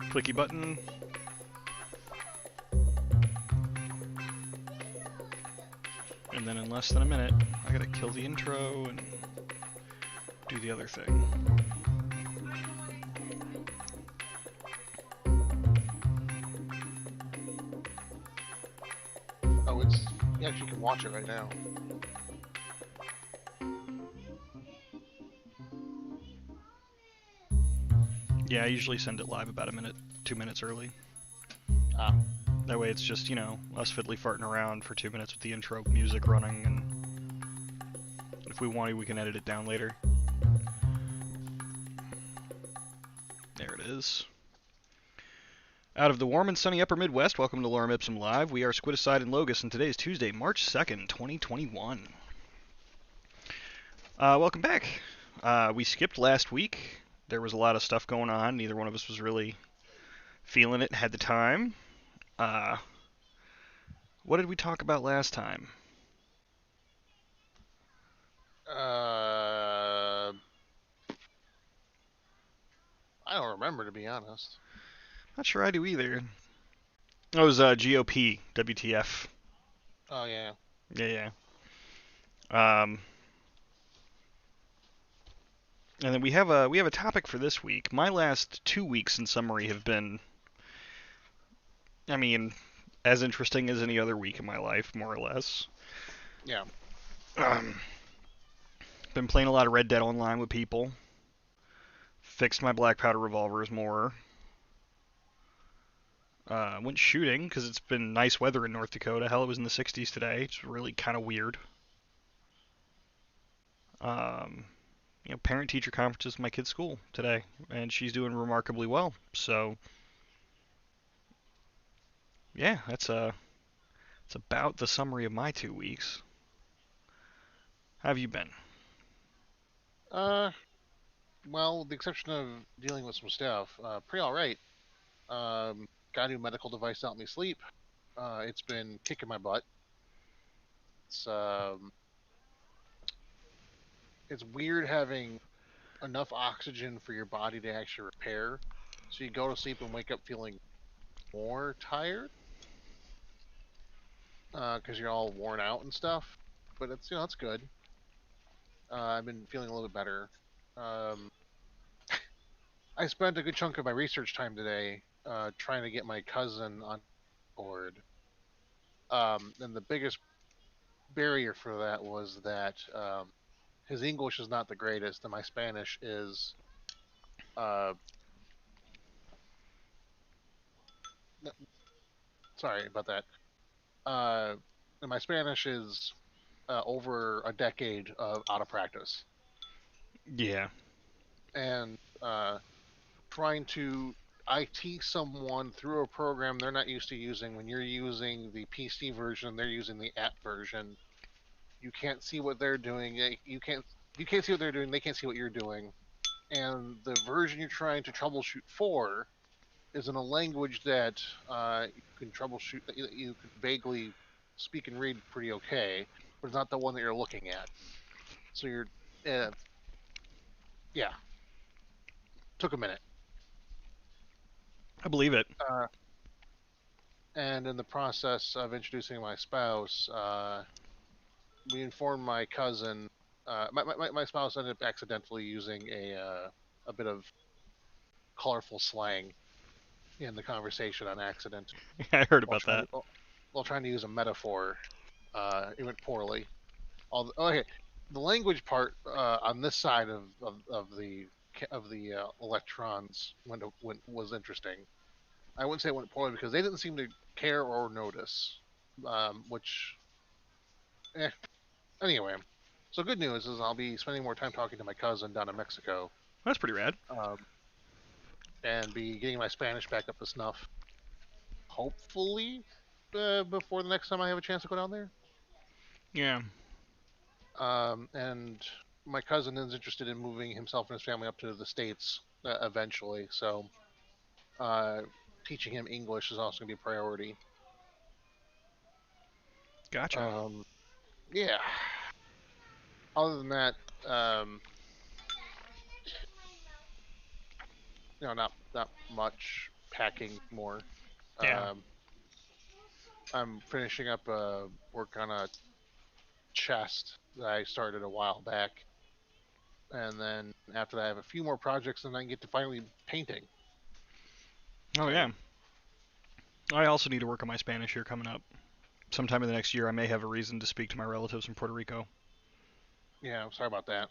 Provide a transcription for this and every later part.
Clicky button. And then in less than a minute, I gotta kill the intro and do the other thing. Oh, it's... You actually can watch it right now. Yeah, I usually send it live about a minute, 2 minutes early. Ah. That way it's just, you know, us fiddly farting around for 2 minutes with the intro music running, and if we want to, we can edit it down later. There it is. Out of the warm and sunny upper Midwest, welcome to Lorem Ipsum Live. We are Squidicide and Logus, and today is Tuesday, March 2nd, 2021. Welcome back. We skipped last week. There was a lot of stuff going on. Neither one of us was really feeling it, had the time. What did we talk about last time? I don't remember, to be honest. Not sure I do either. It was GOP, WTF. Oh, yeah. Yeah. And then we have a topic for this week. My last 2 weeks in summary have been, I mean, as interesting as any other week in my life, more or less. Yeah. Been playing a lot of Red Dead Online with people. Fixed my black powder revolvers more. Went shooting because it's been nice weather in North Dakota. Hell, it was in the 60s today. It's really kind of weird. You know, parent-teacher conferences at my kid's school today, and she's doing remarkably well. So, yeah, that's about the summary of my 2 weeks. How have you been? Well, with the exception of dealing with some stuff, pretty alright. Got a new medical device to help me sleep. It's been kicking my butt. It's, it's weird having enough oxygen for your body to actually repair. So you go to sleep and wake up feeling more tired. Because you're all worn out and stuff. But it's, it's good. I've been feeling a little bit better. Um, I spent a good chunk of my research time today trying to get my cousin on board. And the biggest barrier for that was that his English is not the greatest, and my Spanish is. Uh, Sorry about that. And my Spanish is over a decade of out of practice, Yeah. and trying to IT someone through a program they're not used to using. When you're using the PC version, they're using the app version. You can't see what they're doing. You can't see what they're doing. They can't see what you're doing. And the version you're trying to troubleshoot for is in a language that you can troubleshoot. That you can vaguely speak and read pretty okay, but it's not the one that you're looking at. So you're, uh, yeah, took a minute. I believe it. And in the process of introducing my spouse, we informed my cousin. My spouse ended up accidentally using a bit of colorful slang in the conversation on accident I heard while about trying that. to while trying to use a metaphor. It went poorly. Okay, the language part on this side of the electrons was interesting. I wouldn't say it went poorly because they didn't seem to care or notice. Which, anyway. So good news is I'll be spending more time talking to my cousin down in Mexico, That's pretty rad. um, and be getting my Spanish back up to snuff. Hopefully, before the next time I have a chance to go down there. Yeah. And my cousin is interested in moving himself and his family up to the states eventually. So, uh, teaching him English is also going to be a priority. Gotcha. Um, yeah. Other than that, not much. packing more. Yeah. Um, I'm finishing up work on a chest that I started a while back, and then after that, I have a few more projects, and I can get to finally painting. Oh yeah. So I also need to work on my Spanish here coming up. Sometime in the next year, I may have a reason to speak to my relatives in Puerto Rico. yeah, sorry about that.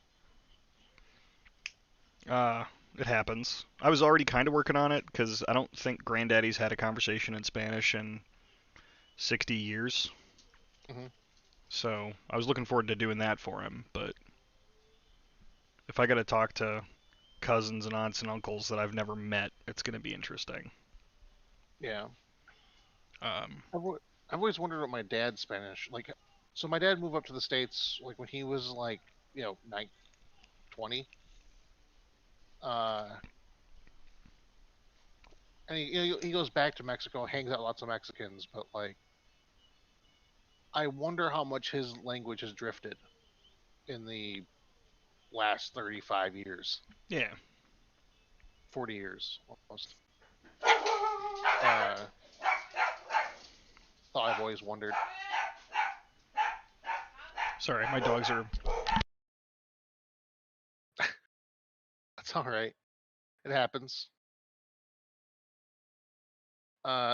Uh, it happens. I was already kind of working on it because I don't think Granddaddy's had a conversation in Spanish in 60 years. Hmm. So I was looking forward to doing that for him. But if I got to talk to cousins and aunts and uncles that I've never met, it's going to be interesting. Yeah, Um, I've, al- I've always wondered what my dad's Spanish like. So my dad moved up to the states like when he was like 20, uh, and he goes back to Mexico, hangs out with lots of Mexicans, but like I wonder how much his language has drifted in the last 35 years, yeah. 40 years almost. Uh, thought I've always wondered. Sorry, my dogs are. That's all right. It happens.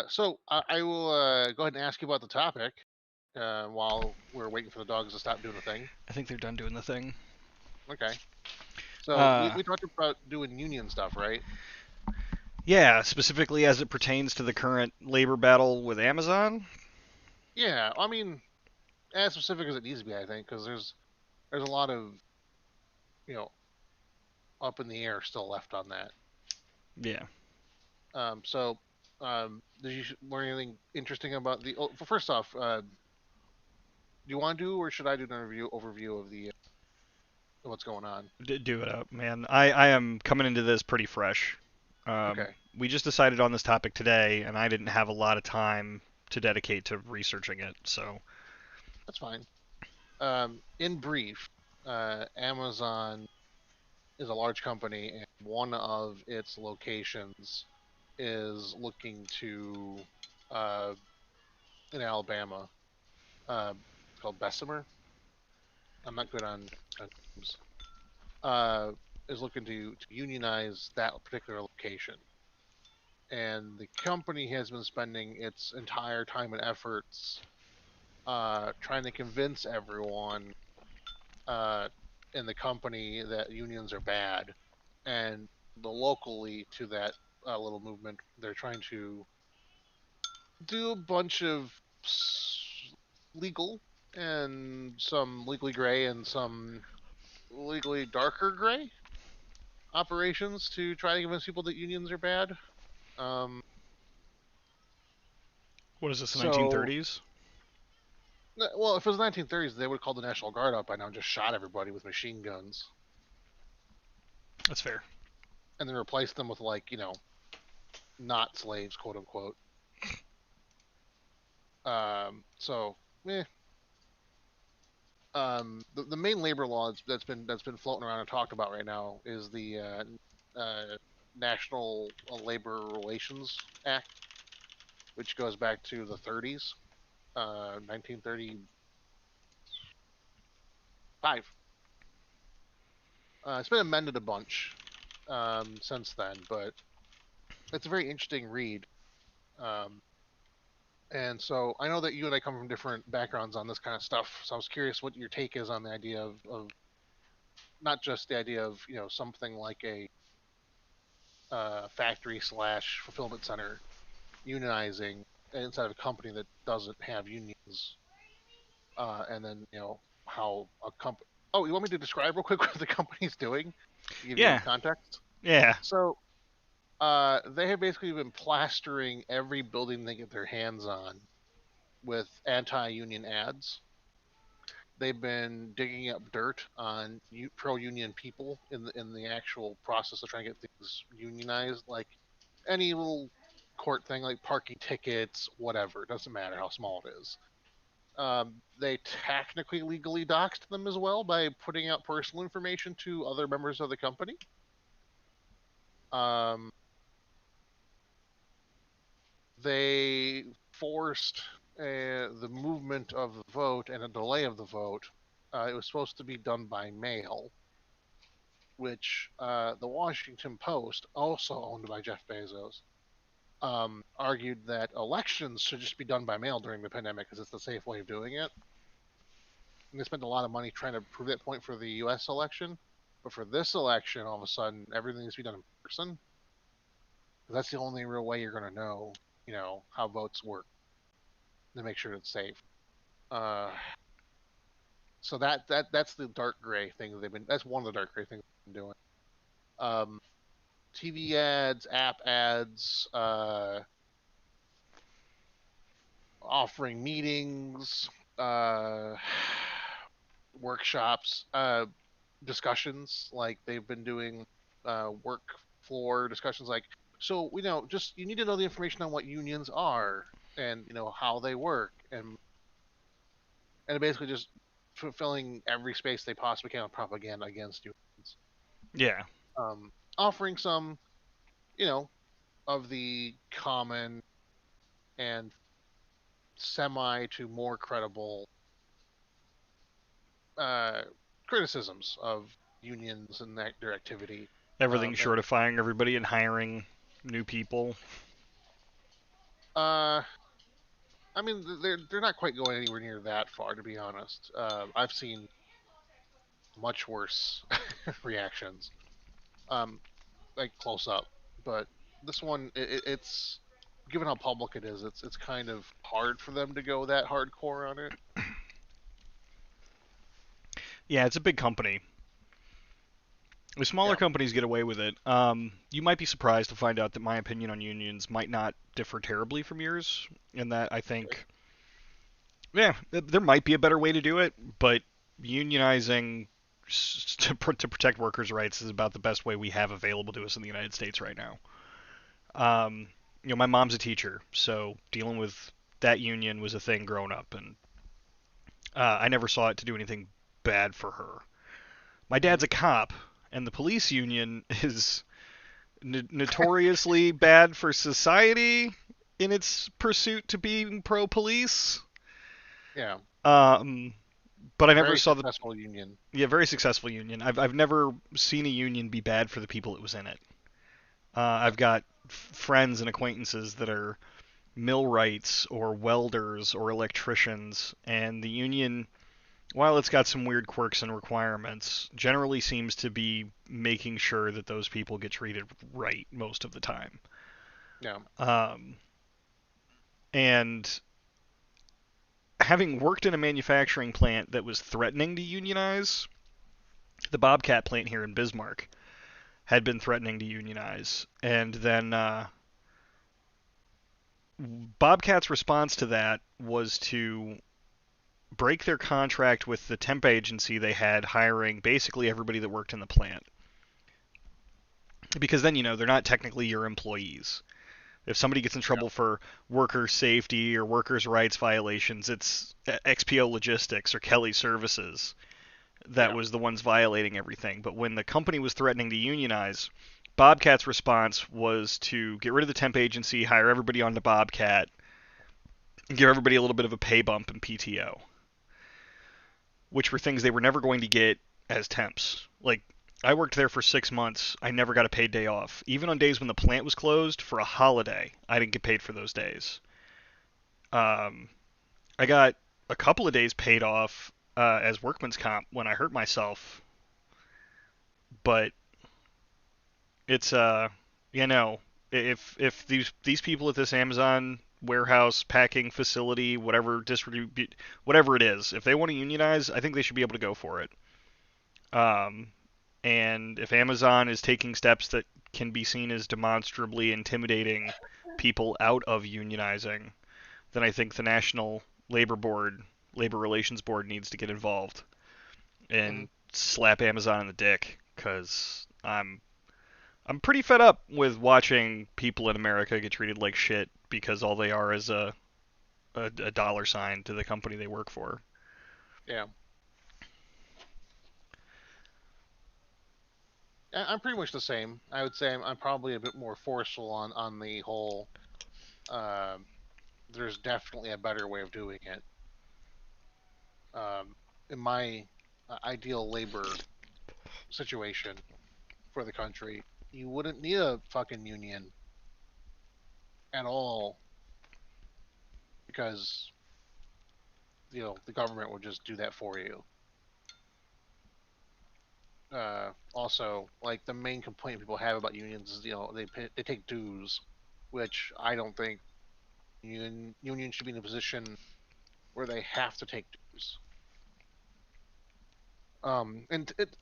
So I will go ahead and ask you about the topic while we're waiting for the dogs to stop doing the thing. I think they're done doing the thing. Okay. So we, Uh, we talked about doing union stuff, right? yeah, specifically as it pertains to the current labor battle with Amazon. Yeah. I mean, as specific as it needs to be, I think, because there's a lot of you know up in the air still left on that. Yeah. So, did you learn anything interesting about the? Oh, first off, do you want to do, or should I do an overview of the what's going on? Do it up, man. I am coming into this pretty fresh. Okay, We just decided on this topic today, and I didn't have a lot of time to dedicate to researching it. So, that's fine. In brief, Amazon is a large company, and one of its locations is looking to uh, in Alabama. It's called Bessemer. I'm not good on names. Uh, is looking to unionize that particular location, and the company has been spending its entire time and efforts trying to convince everyone uh, in the company that unions are bad, and locally to that little movement, they're trying to do a bunch of legal and some legally gray and some legally darker gray operations to try to convince people that unions are bad. Um, what is this, the so, 1930s? well, if it was 1930s, they would have called the National Guard up by now and just shot everybody with machine guns, That's fair. and then replaced them with like not slaves, quote unquote. So, eh. The main labor law that's been floating around and talked about right now is the National Labor Relations Act, which goes back to the 30s, 1935. It's been amended a bunch since then, but it's a very interesting read. Um, and so I know that you and I come from different backgrounds on this kind of stuff. So I was curious what your take is on the idea of not just the idea of something like a factory slash fulfillment center unionizing inside of a company that doesn't have unions, and then how a company. Oh, you want me to describe real quick what the company's doing to give you Yeah. context? Yeah. So, they have basically been plastering every building they get their hands on with anti-union ads. They've been digging up dirt on pro-union people in the actual process of trying to get things unionized, like any little court thing, like parking tickets, whatever. It doesn't matter how small it is. They technically legally doxed them as well by putting out personal information to other members of the company. Um, they forced the movement of the vote and a delay of the vote. It was supposed to be done by mail, which the Washington Post, also owned by Jeff Bezos, argued that elections should just be done by mail during the pandemic because it's the safe way of doing it. And they spent a lot of money trying to prove that point for the U.S. election. But for this election, all of a sudden, everything needs to be done in person. That's the only real way you're going to know, how votes work to make sure it's safe. So that's the dark gray thing that they've been. That's one of the dark gray things they've been doing. TV ads, app ads, offering meetings, workshops, discussions. Like they've been doing work floor discussions. Like, so just you need to know the information on what unions are and how they work, and basically just fulfilling every space they possibly can on propaganda against unions. Yeah. Offering some, of the common and semi to more credible criticisms of unions and their activity. Everything short of firing everybody and hiring new people. I mean, they're not quite going anywhere near that far, to be honest. I've seen much worse reactions, like close up. But this one, it's given how public it is, it's kind of hard for them to go that hardcore on it. Yeah, it's a big company. The smaller companies get away with it. You might be surprised to find out that my opinion on unions might not differ terribly from yours, in that I think, yeah, there might be a better way to do it, but unionizing to protect workers' rights is about the best way we have available to us in the United States right now. My mom's a teacher, so dealing with that union was a thing growing up, and I never saw it to do anything bad for her. My dad's a cop, and the police union is notoriously bad for society in its pursuit to being pro-police. Yeah. But I never saw successful union. Yeah, very successful union. I've never seen a union be bad for the people that was in it. I've got friends and acquaintances that are millwrights or welders or electricians, and the union, while it's got some weird quirks and requirements, generally seems to be making sure that those people get treated right most of the time. Yeah. And having worked in a manufacturing plant that was threatening to unionize, the Bobcat plant here in Bismarck had been threatening to unionize, and then Bobcat's response to that was to break their contract with the temp agency they had hiring basically everybody that worked in the plant. Because then, they're not technically your employees. If somebody gets in trouble for worker safety or workers' rights violations, it's XPO Logistics or Kelly Services that was the ones violating everything. But when the company was threatening to unionize, Bobcat's response was to get rid of the temp agency, hire everybody onto Bobcat, and give everybody a little bit of a pay bump and PTO, which were things they were never going to get as temps. Like, I worked there for 6 months. I never got a paid day off. Even on days when the plant was closed for a holiday, I didn't get paid for those days. I got a couple of days paid off as workman's comp when I hurt myself. But it's if these people at this Amazon warehouse packing facility, whatever it is, if they want to unionize, I think they should be able to go for it. And if Amazon is taking steps that can be seen as demonstrably intimidating people out of unionizing, then I think the National Labor Relations Board needs to get involved and slap Amazon in the dick, because I'm pretty fed up with watching people in America get treated like shit because all they are is a dollar sign to the company they work for. Yeah. I'm pretty much the same. I would say I'm probably a bit more forceful on the whole there's definitely a better way of doing it. In my ideal labor situation for the country, you wouldn't need a fucking union at all because the government would just do that for you. Also, like the main complaint people have about unions is they take dues, which I don't think unions should be in a position where they have to take dues.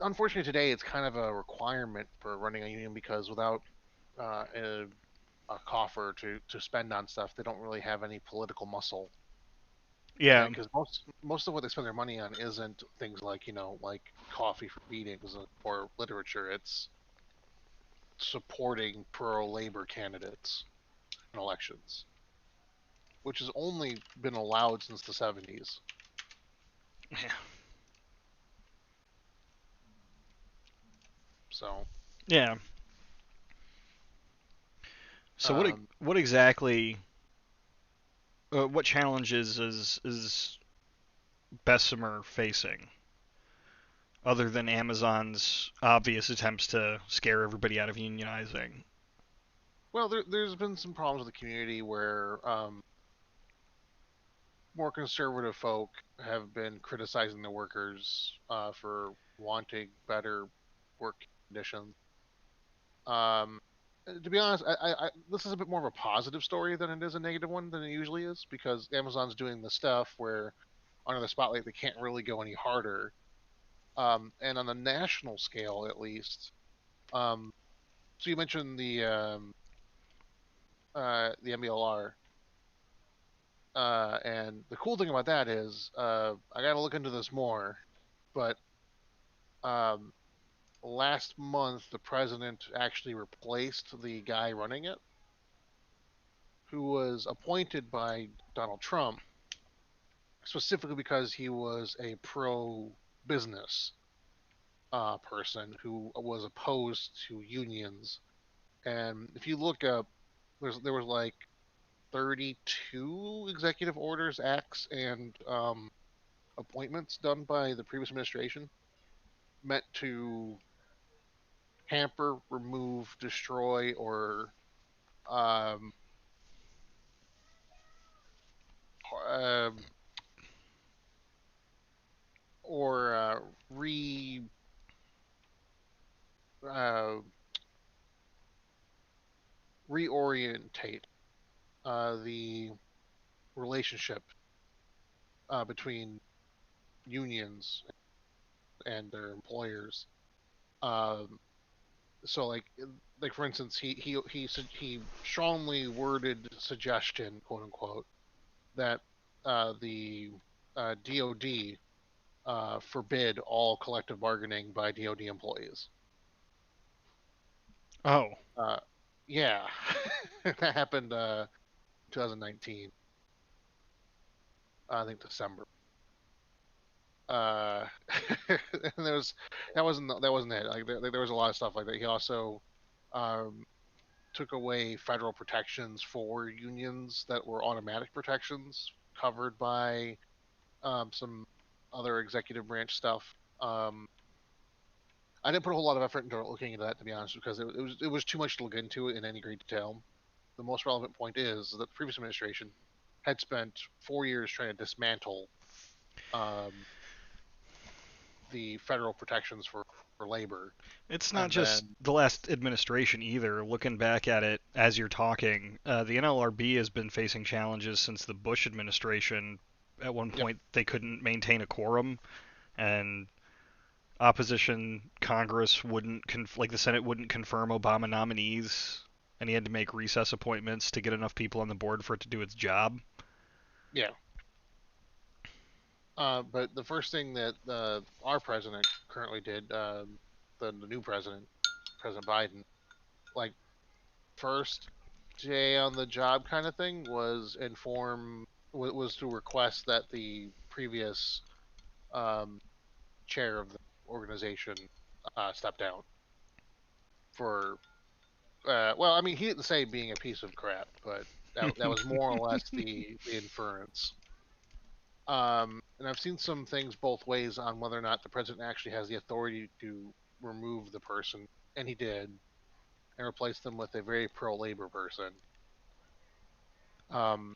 Unfortunately today it's kind of a requirement for running a union because without a coffer to spend on stuff, they don't really have any political muscle. Yeah. Because most of what they spend their money on isn't things like like coffee for meetings or literature. It's supporting pro labor candidates in elections, which has only been allowed since the 70s. Yeah. So Yeah. So um, what exactly what challenges is Bessemer facing other than Amazon's obvious attempts to scare everybody out of unionizing? well, there's been some problems with the community where more conservative folk have been criticizing the workers for wanting better work conditions. Um, to be honest, this is a bit more of a positive story than it is a negative one than it usually is because Amazon's doing the stuff where under the spotlight they can't really go any harder. And on the national scale, at least, so you mentioned the MBLR. And the cool thing about that is, I got to look into this more, but um, last month the president actually replaced the guy running it, who was appointed by Donald Trump specifically because he was a pro business person who was opposed to unions. And if you look up, there was like 32 executive orders, acts, and appointments done by the previous administration meant to hamper, remove, destroy, um, um, or uh, reorientate the relationship between unions and their employers. Um, so like for instance, he strongly worded suggestion, quote unquote, that the DoD forbid all collective bargaining by DoD employees. Oh. Uh, yeah, that happened 2019. I think December. Uh, and that wasn't it. Like there was a lot of stuff like that. He also um, took away federal protections for unions that were automatic protections covered by some other executive branch stuff. I didn't put a whole lot of effort into looking into that, to be honest, because it was too much to look into in any great detail. The most relevant point is that the previous administration had spent 4 years trying to dismantle um, the federal protections for labor, It's not and just then the last administration either. Looking back at it as you're talking, the NLRB has been facing challenges since the Bush administration. At one yep, point, they couldn't maintain a quorum, and opposition Congress wouldn't, like the Senate wouldn't confirm Obama nominees, and he had to make recess appointments to get enough people on the board for it to do its job. yeah. But the first thing that our president currently did, the new president, President Biden, like first day on the job kind of thing was to request that the previous um, chair of the organization step down for well, I mean he didn't say being a piece of crap, but That was more or less the inference. And I've seen some things both ways on whether or not the president actually has the authority to remove the person, and he did, and replace them with a very pro-labor person. And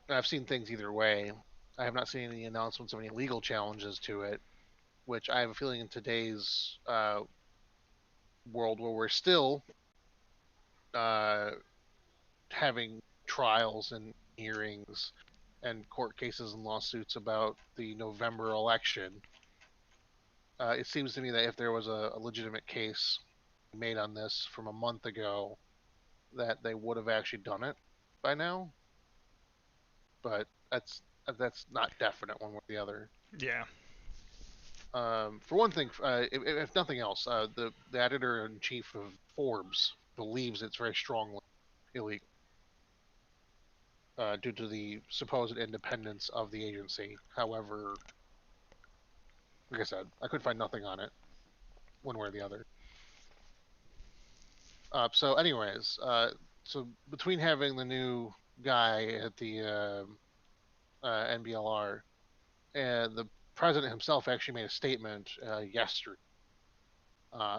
I've seen things either way. I have not seen any announcements of any legal challenges to it, which I have a feeling in today's world where we're still uh, having trials and hearings and court cases and lawsuits about the November election, it seems to me that if there was a legitimate case made on this from a month ago, that they would have actually done it by now. But that's not definite one way or the other. Yeah. For one thing, if nothing else, the editor in chief of Forbes believes it's very strongly illegal due to the supposed independence of the agency. However, like I said, I could find nothing on it, one way or the other. So, anyways, so between having the new guy at the NBLR and the president himself actually made a statement yesterday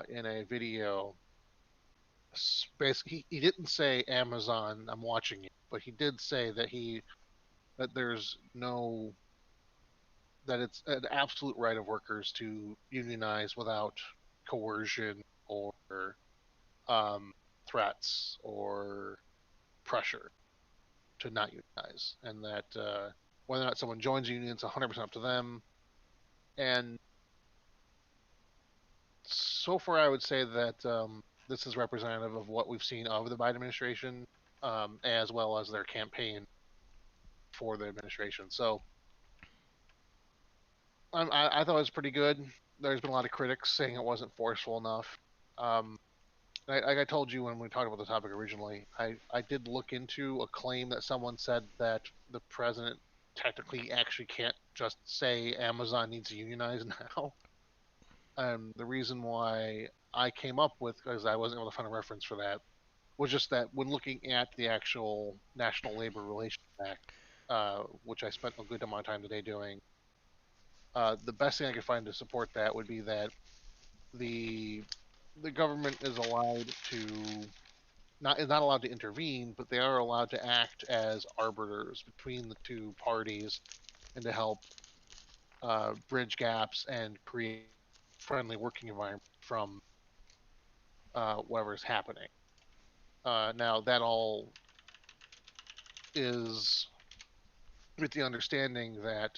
in a video. Basically, he didn't say Amazon, I'm watching it, but he did say that there's no that it's an absolute right of workers to unionize without coercion or threats or pressure to not unionize, and that whether or not someone joins a union, it's 100% up to them. And so far, I would say that this is representative of what we've seen of the Biden administration, as well as their campaign for the administration. So I thought it was pretty good. There's been a lot of critics saying it wasn't forceful enough. Like I told you when we talked about the topic originally, I did look into a claim that someone said that the president technically actually can't just say Amazon needs to unionize now. The reason why I came up with, because I wasn't able to find a reference for that, was just that when looking at the actual National Labor Relations Act, which I spent a good amount of time today doing, the best thing I could find to support that would be that the government is allowed to is not allowed to intervene, but they are allowed to act as arbiters between the two parties and to help bridge gaps and create friendly working environment from whatever is happening. Now that all is with the understanding that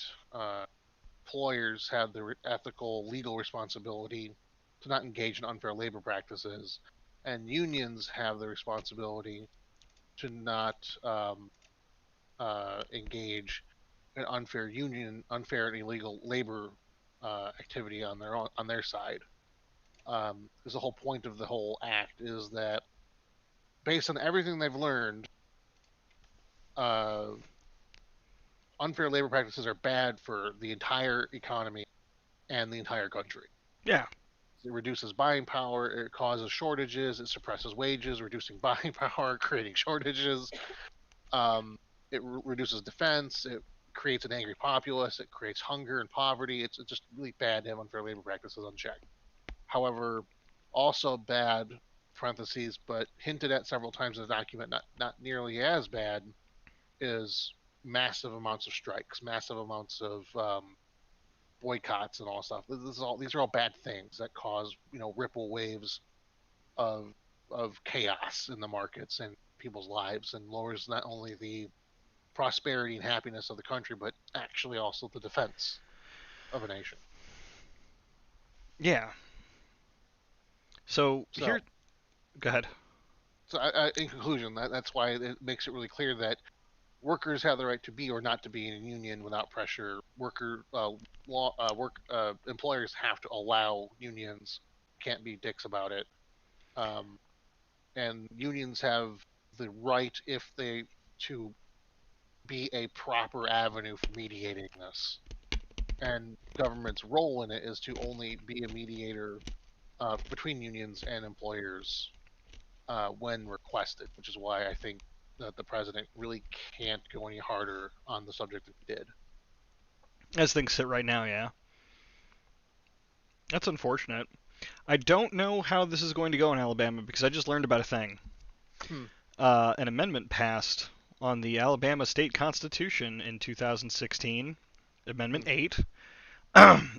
employers have the ethical, legal responsibility to not engage in unfair labor practices, and unions have the responsibility to not engage in unfair and illegal labor activity on their side. Because the whole point of the whole act is that, based on everything they've learned, unfair labor practices are bad for the entire economy and the entire country. Yeah. It reduces buying power, it causes shortages, it suppresses wages, reducing buying power, creating shortages. It reduces defense, it creates an angry populace, it creates hunger and poverty. It's just really bad to have unfair labor practices unchecked. However, also bad, parentheses, but hinted at several times in the document, not nearly as bad, is massive amounts of strikes, massive amounts of boycotts and all stuff. These are all bad things that cause ripple waves of chaos in the markets and people's lives, and lowers not only the prosperity and happiness of the country, but actually also the defense of a nation. Yeah. So here, go ahead. So in conclusion, that's why it makes it really clear that workers have the right to be or not to be in a union without pressure. Employers have to allow unions, can't be dicks about it. And unions have the right, if they to be a proper avenue for mediating this. And government's role in it is to only be a mediator between unions and employers when requested, which is why I think that the president really can't go any harder on the subject than he did. As things sit right now, yeah. That's unfortunate. I don't know how this is going to go in Alabama because I just learned about a thing. Hmm. An amendment passed on the Alabama state constitution in 2016, Amendment 8,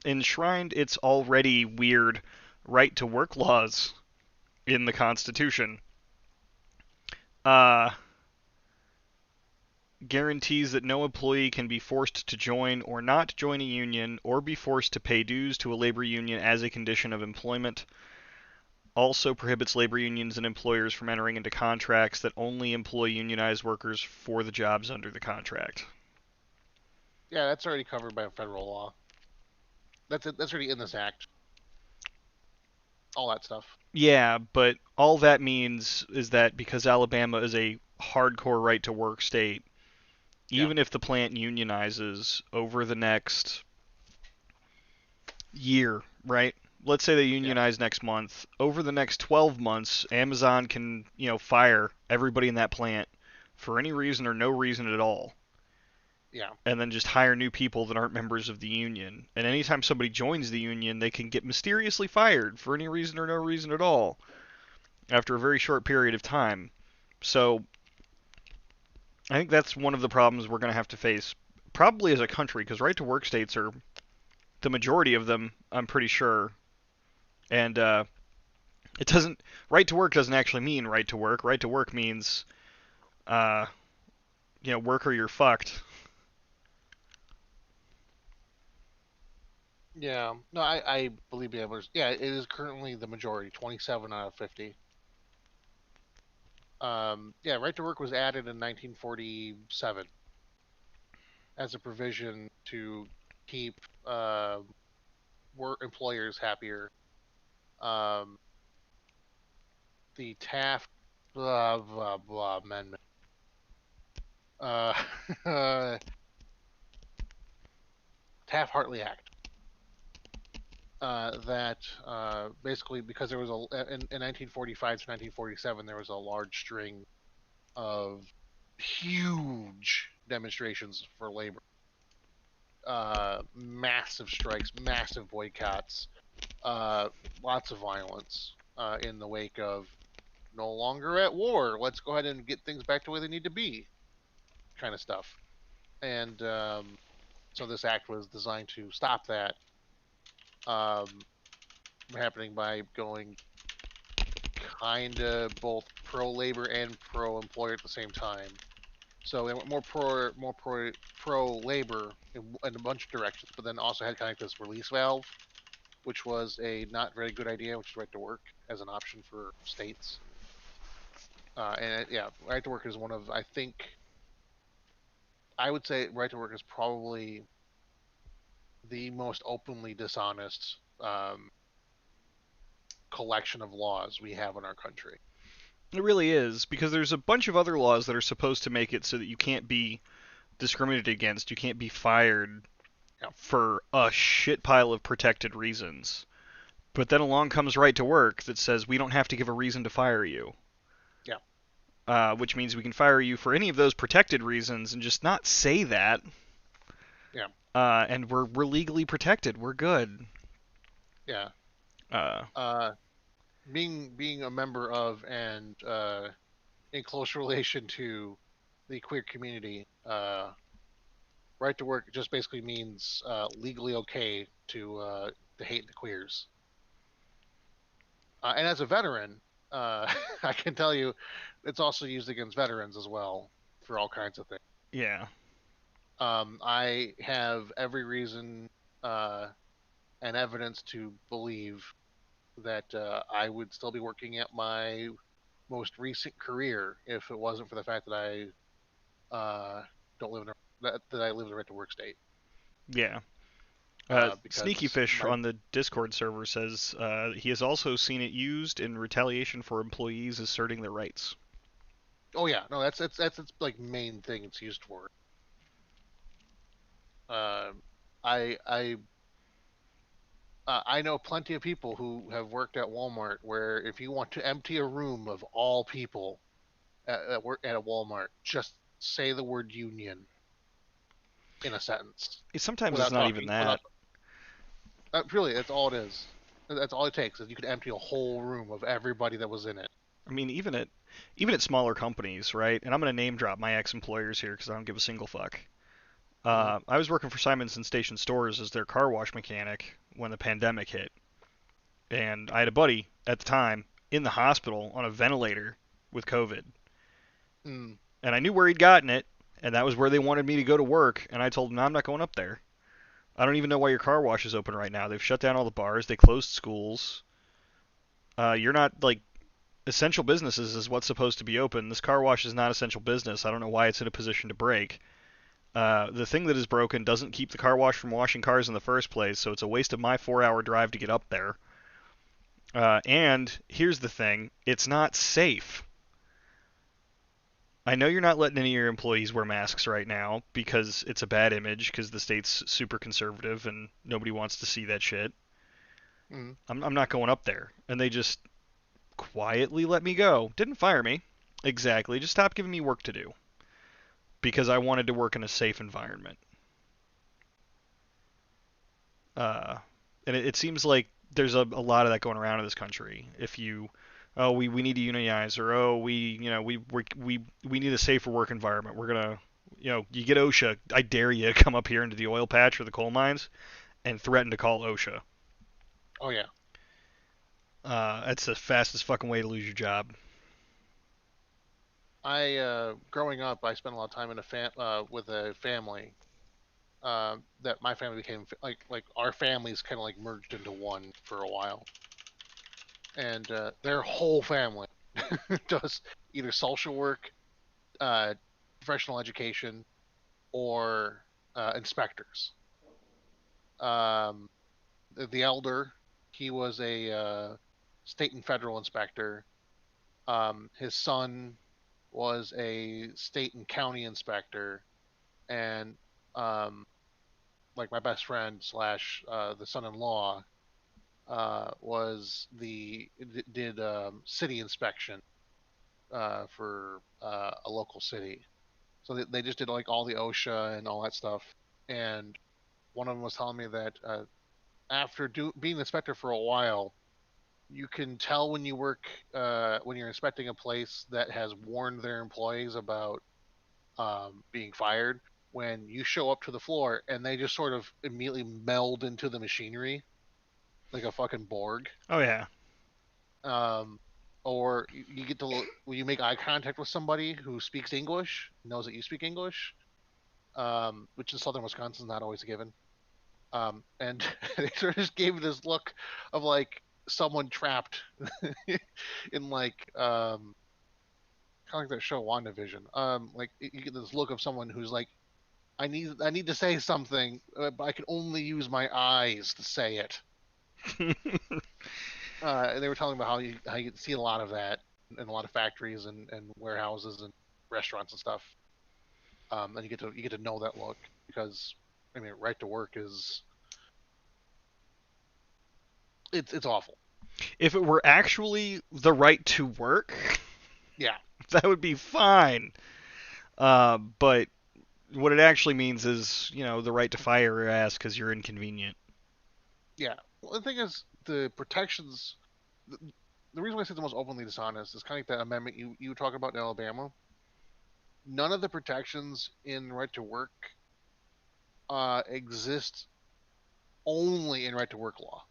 enshrined its already weird right to work laws in the Constitution. Uh, guarantees that no employee can be forced to join or not join a union or be forced to pay dues to a labor union as a condition of employment. Also prohibits labor unions and employers from entering into contracts that only employ unionized workers for the jobs under the contract. Yeah, that's already covered by federal law. That's already in this act. All that stuff. Yeah, but all that means is that because Alabama is a hardcore right to work state, Yeah. even if the plant unionizes over the next year, right? Let's say they Yeah. unionize next month. Over the next 12 months, Amazon can, fire everybody in that plant for any reason or no reason at all. Yeah. And then just hire new people that aren't members of the union. And anytime somebody joins the union, they can get mysteriously fired for any reason or no reason at all after a very short period of time. So I think that's one of the problems we're going to have to face, probably as a country, because right to work states are the majority of them, I'm pretty sure. And it doesn't, right to work doesn't actually mean right to work. Right to work means, uh, work or you're fucked. Yeah. No, I believe the Amber's. Yeah, it is currently the majority, 27 out of 50. Yeah, right to work was added in 1947 as a provision to keep work employers happier. Um, the Taft blah blah blah amendment. Uh, Taft-Hartley Act. That basically, because there was in 1945 to 1947, there was a large string of huge demonstrations for labor, massive strikes, massive boycotts, lots of violence in the wake of no longer at war. Let's go ahead and get things back to where they need to be, kind of stuff. And so this act was designed to stop that um, happening by going kind of both pro labor and pro employer at the same time. So they went pro labor in a bunch of directions, but then also had kind of this release valve, which was a not very good idea, which is right to work as an option for states. Yeah, right to work is one of I would say right to work is probably the most openly dishonest collection of laws we have in our country. It really is, because there's a bunch of other laws that are supposed to make it so that you can't be discriminated against, you can't be fired Yeah. for a shit pile of protected reasons. But then along comes right to work that says we don't have to give a reason to fire you. Yeah. Which means we can fire you for any of those protected reasons and just not say that. Yeah. And we're legally protected. We're good. Yeah. Uh, Being a member of and in close relation to the queer community, right to work just basically means legally okay to hate the queers. And as a veteran, I can tell you, it's also used against veterans as well for all kinds of things. yeah. I have every reason and evidence to believe that I would still be working at my most recent career if it wasn't for the fact that I don't live in that I live in a right to work state. Yeah. Sneaky Because Fish my on the Discord server says he has also seen it used in retaliation for employees asserting their rights. oh yeah, no, that's its like main thing it's used for. Uh, I I know plenty of people who have worked at Walmart where if you want to empty a room of all people at a Walmart, just say the word union in a sentence Sometimes it's without not even talking. that. Without really, that's all it is. That's all it takes. Is you could empty a whole room of everybody that was in it. I mean, even at smaller companies, right? And I'm going to name drop my ex-employers here because I don't give a single fuck. Hmm. I was working for Simonson Station Stores as their car wash mechanic when the pandemic hit, and I had a buddy at the time in the hospital on a ventilator with COVID, Mm. and I knew where he'd gotten it, and that was where they wanted me to go to work, and I told him, no, I'm not going up there. I don't even know why your car wash is open right now. They've shut down all the bars, they closed schools. You're not like essential businesses is what's supposed to be open. This car wash is not essential business. I don't know why it's in a position to break. The thing that is broken doesn't keep the car wash from washing cars in the first place, so it's a waste of my 4 hour drive to get up there. And here's the thing, it's not safe. I know you're not letting any of your employees wear masks right now because it's a bad image because the state's super conservative and nobody wants to see that shit. Mm. I'm not going up there. And they just quietly let me go. Didn't fire me. Exactly. Just stopped giving me work to do because I wanted to work in a safe environment. Uh, and it seems like there's a lot of that going around in this country. If you, oh, we need to unionize, or oh, we need a safer work environment. We're gonna, you get OSHA. I dare you to come up here into the oil patch or the coal mines and threaten to call OSHA. Oh yeah. That's the fastest fucking way to lose your job. Growing up, I spent a lot of time with a family. That my family became like our families kind of like merged into one for a while, and their whole family does either social work, uh, professional education, or inspectors. Um, the elder, he was a state and federal inspector. His son was a state and county inspector, and um, like my best friend slash the son-in-law was did city inspection for a local city. So they just did like all the OSHA and all that stuff. And one of them was telling me that after being the inspector for a while, you can tell when you work when you're inspecting a place that has warned their employees about being fired when you show up to the floor and they just sort of immediately meld into the machinery like a fucking Borg. Oh yeah. Um, or you get to when you make eye contact with somebody who speaks English, knows that you speak English, which in southern Wisconsin is not always a given. And they sort of just gave me this look of like someone trapped in like kind of like that show WandaVision. Like you get this look of someone who's like, I need to say something, but I can only use my eyes to say it. And they were telling about how you see a lot of that in a lot of factories and warehouses and restaurants and stuff. And you get to know that look because I mean, right to work is it's awful. If it were actually the right to work, Yeah, that would be fine. But what it actually means is, the right to fire your ass because you're inconvenient. yeah. Well, the thing is, the protections. The, the reason why I say the most openly dishonest is kind of like that amendment you were talking about in Alabama. None of the protections in right to work exist only in right to work law.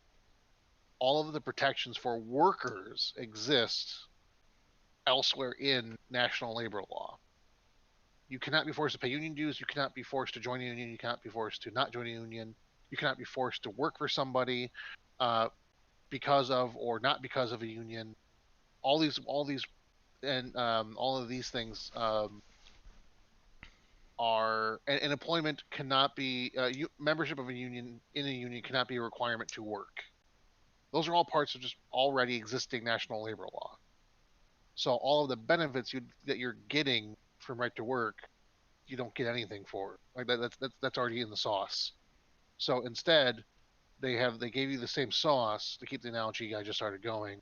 All of the protections for workers exist elsewhere in national labor law. You cannot be forced to pay union dues. You cannot be forced to join a union. You cannot be forced to not join a union. You cannot be forced to work for somebody uh, because of or not because of a union. All of these things are and employment cannot be membership of a union in a union cannot be a requirement to work. Those are all parts of just already existing national labor law. So all of the benefits that you're getting from right to work, you don't get anything for. Like that's already in the sauce. So instead, they gave you the same sauce to keep the analogy I just started going,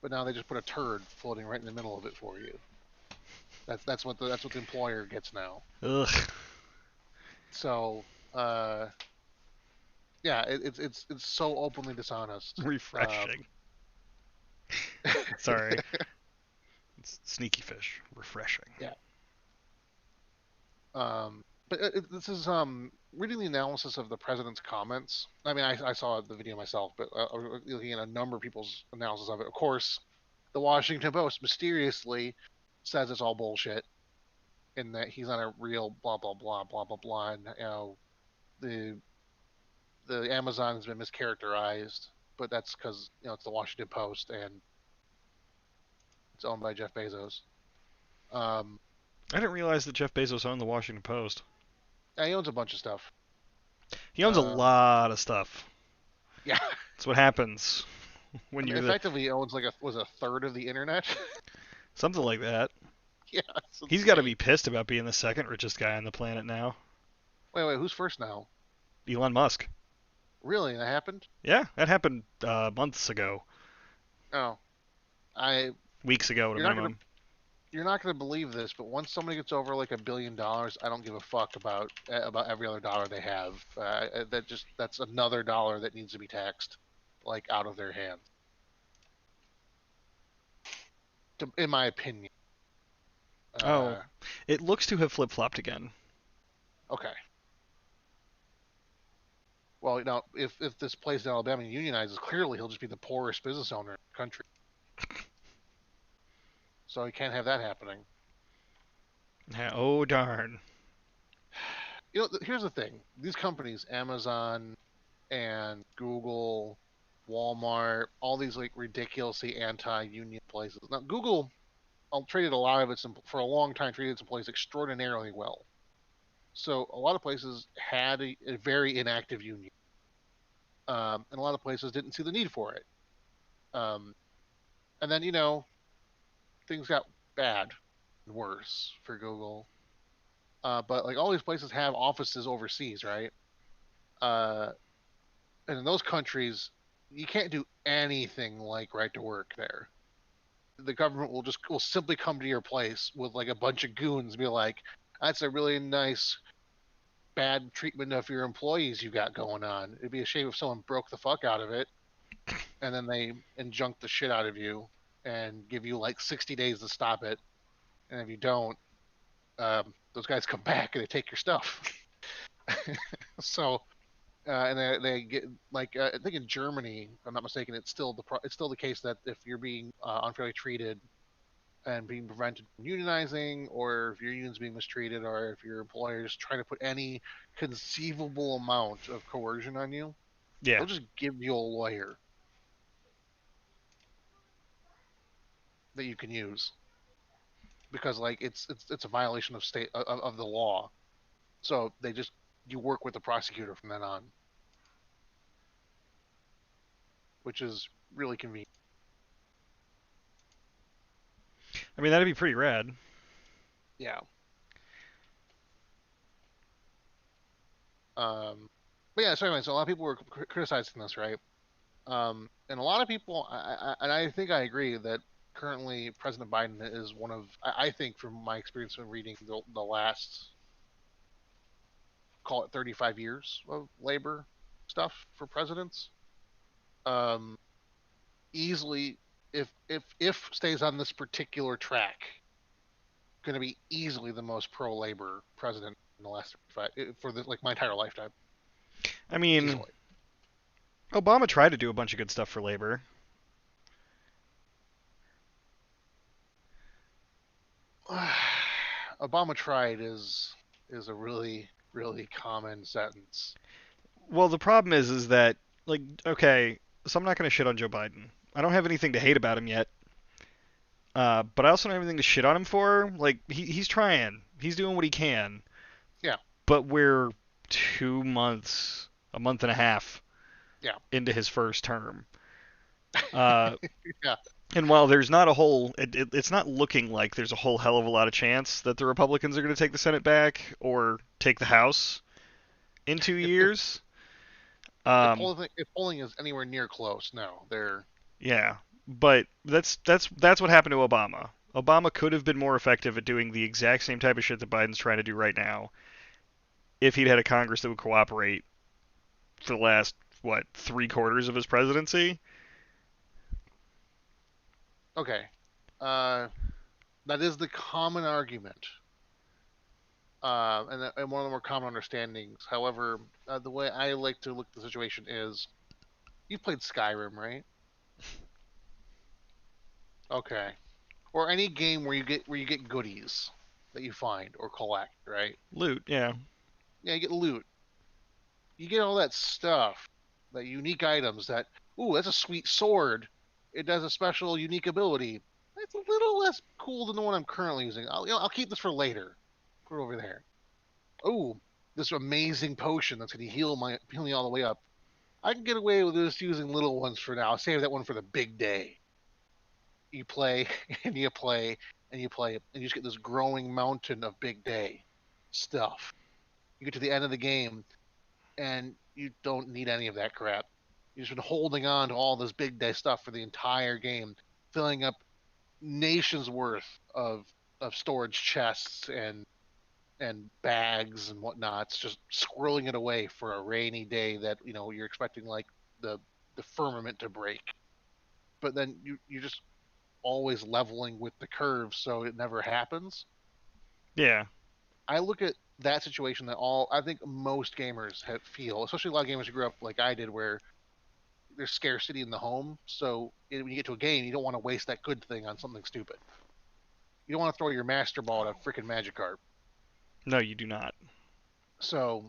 but now they just put a turd floating right in the middle of it for you. That's what the employer gets now. Ugh. So, yeah, it's so openly dishonest. Refreshing. Sorry. It's sneaky fish. Refreshing. Yeah. But this is reading the analysis of the president's comments. I mean, I saw the video myself, but I was looking at a number of people's analysis of it. Of course, the Washington Post mysteriously says it's all bullshit, and that he's not a real blah blah blah blah blah blah, and the the Amazon has been mischaracterized, but that's because it's the Washington Post and it's owned by Jeff Bezos. Um, I didn't realize that Jeff Bezos owned the Washington Post. he owns a bunch of stuff. He owns a lot of stuff. Yeah, That's what happens when I mean, you're effectively he owns like a third of the internet. something like that. Yeah, He's got to be pissed about being the second richest guy on the planet now. Wait, who's first now? Elon Musk. Really, that happened? Yeah, that happened months ago, Oh, weeks ago at a you're not gonna minimum. you're not gonna believe this, but once somebody gets over like $1 billion, I don't give a fuck about every other dollar they have. That's another dollar that needs to be taxed, like out of their hands. In my opinion. Oh, it looks to have flip-flopped again. Okay. Well, if this place in Alabama unionizes, clearly he'll just be the poorest business owner in the country. So he can't have that happening. Oh darn. Here's the thing: these companies, Amazon and Google, Walmart, all these like ridiculously anti-union places. Now, Google, treated a lot of it for a long time. Treated its employees extraordinarily well. So a lot of places had a very inactive union, and a lot of places didn't see the need for it. And then things got bad and worse for Google. But like all these places have offices overseas, right? And in those countries, you can't do anything like right to work there. The government will simply come to your place with like a bunch of goons and be like, "That's a really nice bad treatment of your employees you got going on. It'd be a shame if someone broke the fuck out of it, and then they injunct the shit out of you and give you like 60 days to stop it. And if you don't, those guys come back and they take your stuff." So, and they get like I think in Germany, if I'm not mistaken, it's still the case that if you're being unfairly treated and being prevented from unionizing, or if your union's being mistreated, or if your employer is trying to put any conceivable amount of coercion on you, Yeah. they'll just give you a lawyer that you can use because like it's a violation of the law. So you work with the prosecutor from then on, which is really convenient. I mean, that'd be pretty rad. Yeah. But yeah, so anyway, so a lot of people were criticizing this, right? And a lot of people, and I think I agree that currently President Biden is one of, I think from my experience in reading the last, call it 35 years of labor stuff for presidents, easily, if stays on this particular track, going to be easily the most pro-labor president in the last 35 for like my entire lifetime. I mean, Easily. Obama tried to do a bunch of good stuff for labor. Obama tried is a really common sentence. Well, the problem is that like okay, so I'm not gonna shit on Joe Biden. I don't have anything to hate about him yet. But I also don't have anything to shit on him for. Like he's trying, he's doing what he can. Yeah. But we're 2 months, a month and a half, Yeah. into his first term. Yeah. Yeah. And while there's not a whole, it's not looking like there's a whole hell of a lot of chance that the Republicans are going to take the Senate back or take the House in 2 years. If polling is anywhere near close, no, they're Yeah, but that's what happened to Obama. Obama could have been more effective at doing the exact same type of shit that Biden's trying to do right now if he'd had a Congress that would cooperate for the last, what, 3/4 of his presidency. Okay. That is the common argument. And one of the more common understandings. However, the way I like to look at the situation is, you played Skyrim, right? Okay. Or any game where you get goodies that you find or collect, right? Loot, yeah. Yeah, you get loot. You get all that stuff, that unique items. That, ooh, that's a sweet sword. It does a special unique ability. It's a little less cool than the one I'm currently using. I'll keep this for later. Put it over there. Ooh, this amazing potion that's going to heal me all the way up. I can get away with just using little ones for now. I'll save that one for the big day. You play and you play and you play, and you just get this growing mountain of big day stuff. You get to the end of the game, and you don't need any of that crap. You've just been holding on to all this big day stuff for the entire game, filling up nations worth of storage chests and bags and whatnots, just squirreling it away for a rainy day that you're expecting like the firmament to break. But then you just always leveling with the curve, so it never happens. Yeah. I look at that situation that I think most gamers feel, especially a lot of gamers who grew up like I did, where there's scarcity in the home. So when you get to a game, you don't want to waste that good thing on something stupid. You don't want to throw your master ball at a freaking Magikarp. No, you do not. So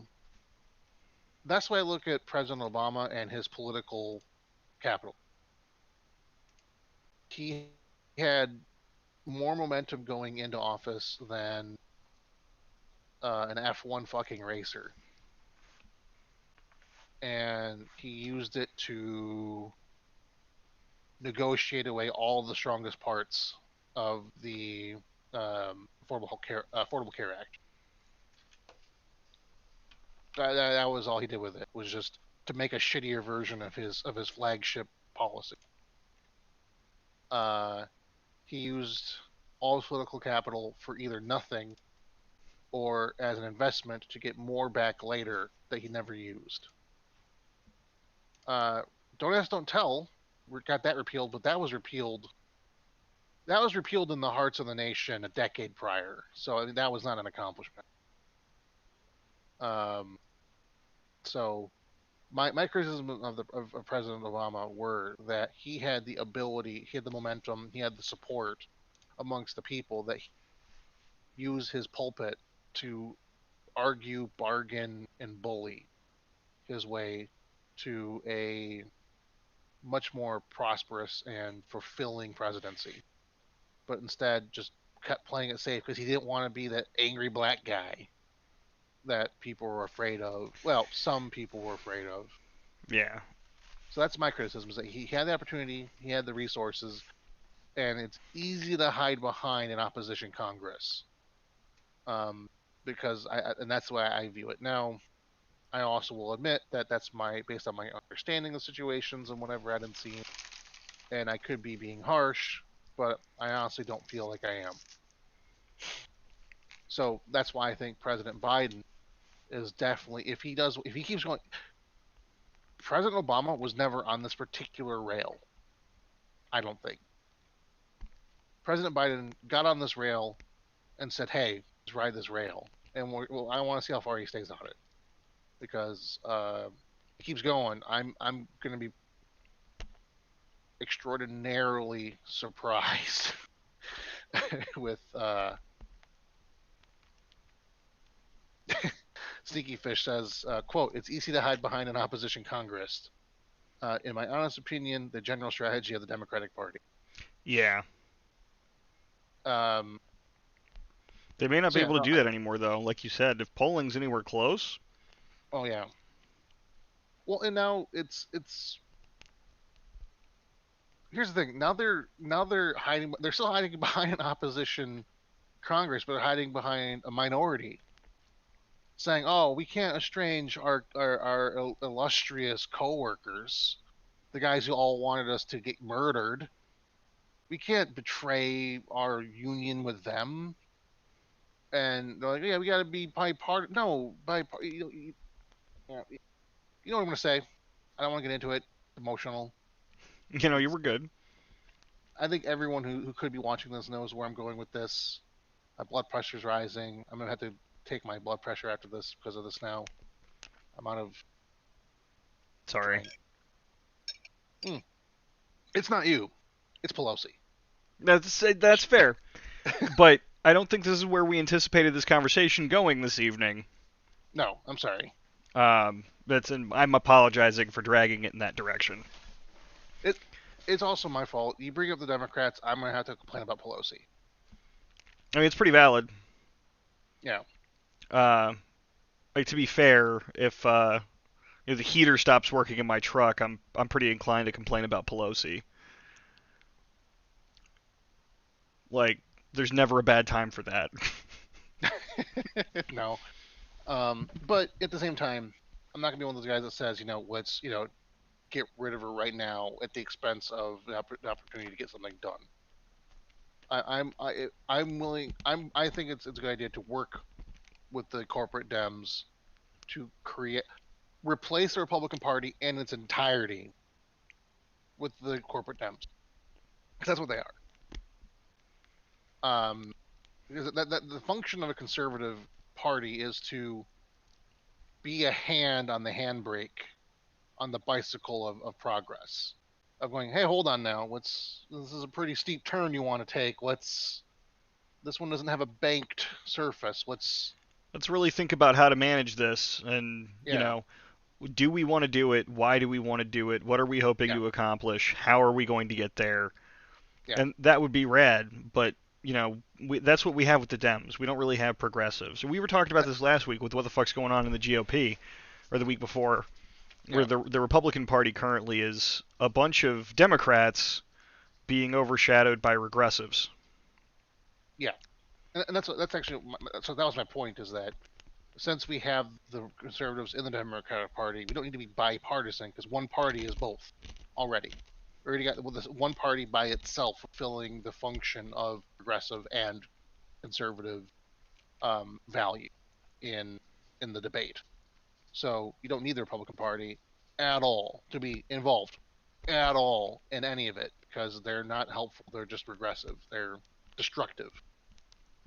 that's why I look at President Obama and his political capital. He had more momentum going into office than an F1 fucking racer. And he used it to negotiate away all the strongest parts of the Affordable Care Act. That was all he did with it, was just to make a shittier version of his flagship policy. He used all his political capital for either nothing or as an investment to get more back later that he never used. Don't Ask, Don't Tell got that repealed, but that was repealed. That was repealed in the hearts of the nation a decade prior, so I mean, that was not an accomplishment. So my criticism of President Obama were that he had the ability, he had the momentum, he had the support amongst the people that he used his pulpit to argue, bargain, and bully his way to a much more prosperous and fulfilling presidency. But instead just kept playing it safe because he didn't want to be that angry black guy that people were afraid of. Well, some people were afraid of. Yeah. So that's my criticism, is that he had the opportunity, he had the resources, and it's easy to hide behind an opposition Congress. Because and that's the way I view it. Now, I also will admit that that's based on my understanding of situations and whatever I didn't see, and I could be being harsh, but I honestly don't feel like I am. So that's why I think President Biden is definitely, if he keeps going, President Obama was never on this particular rail. I don't think. President Biden got on this rail and said, "Hey, let's ride this rail," and I want to see how far he stays on it, because he keeps going. I'm going to be extraordinarily surprised with Sneaky Fish says, quote, "It's easy to hide behind an opposition Congress. In my honest opinion, the general strategy of the Democratic Party." Yeah. Um, They may not so be yeah, able to no, do that anymore, though. Like you said, if polling's anywhere close. oh yeah. Well, and now it's here's the thing. Now they're hiding. They're still hiding behind an opposition Congress, but they're hiding behind a minority, saying, "Oh, we can't estrange our illustrious coworkers, the guys who all wanted us to get murdered. we can't betray our union with them. And they're like, yeah, we got to be bipartisan. No, you know what I'm gonna say. I don't want to get into it. Emotional. You were good. I think everyone who could be watching this knows where I'm going with this. My blood pressure's rising. I'm gonna have to take my blood pressure after this because of this now. I'm out of Sorry. drink. It's not you. It's Pelosi. That's fair. But I don't think this is where we anticipated this conversation going this evening. No, I'm sorry. I'm apologizing for dragging it in that direction. It's also my fault. You bring up the Democrats, I'm gonna have to complain about Pelosi. I mean, it's pretty valid. Yeah. Like, to be fair, if the heater stops working in my truck, I'm pretty inclined to complain about Pelosi. Like, there's never a bad time for that. No. But at the same time, I'm not gonna be one of those guys that says, let's, get rid of her right now at the expense of the opportunity to get something done. I'm willing. I think it's a good idea to work with the corporate Dems to replace the Republican Party in its entirety with the corporate Dems, because that's what they are. Because that the function of a conservative party is to be a hand on the handbrake on the bicycle of progress. Of going, hey, hold on now. This is a pretty steep turn you want to take. This one doesn't have a banked surface. Let's really think about how to manage this, and Yeah. do we want to do it? Why do we want to do it? What are we hoping Yeah. to accomplish? How are we going to get there? Yeah. And that would be rad, but that's what we have with the Dems. We don't really have progressives. We were talking about this last week with what the fuck's going on in the GOP, or the week before, where the Republican Party currently is a bunch of Democrats being overshadowed by regressives. Yeah, and that's actually so that was my point, is that since we have the conservatives in the Democratic Party, we don't need to be bipartisan because one party is both already. We already got this one party by itself fulfilling the function of progressive and conservative value in the debate. So you don't need the Republican Party at all to be involved at all in any of it because they're not helpful. They're just regressive. They're destructive.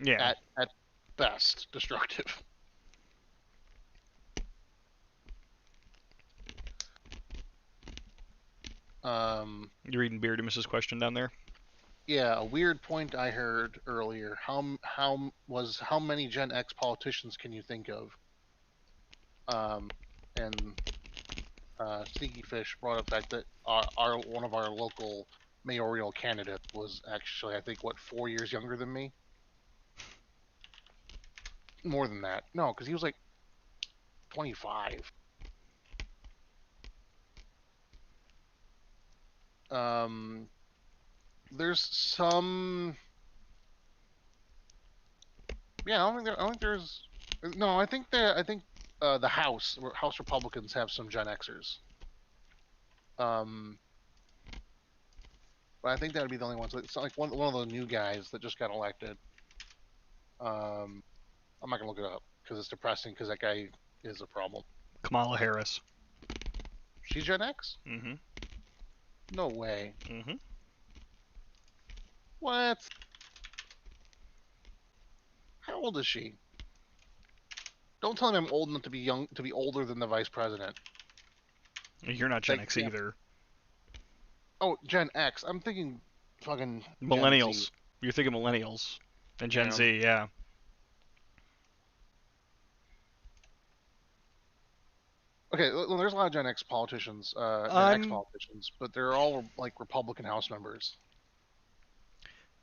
Yeah. At best, destructive. You reading Beardemus's question down there? Yeah, a weird point I heard earlier. How many Gen X politicians can you think of? And Sneaky Fish brought up the fact that our one of our local mayoral candidates was actually, I think, 4 years younger than me. More than that. No, because he was like 25. There's some. Yeah, I don't think there's. No, I think the House Republicans have some Gen Xers. But I think that would be the only ones. It's not like one of the new guys that just got elected. I'm not gonna look it up because it's depressing because that guy is a problem. Kamala Harris. She's Gen X? Mm-hmm. No way. Mm-hmm. What? How old is she? Don't tell me I'm old enough to be older than the vice president. You're not Gen X either. Oh, Gen X. I'm thinking fucking millennials. You're thinking millennials and Gen Z, yeah. Okay, well, there's a lot of Gen X politicians, but they're all like Republican House members.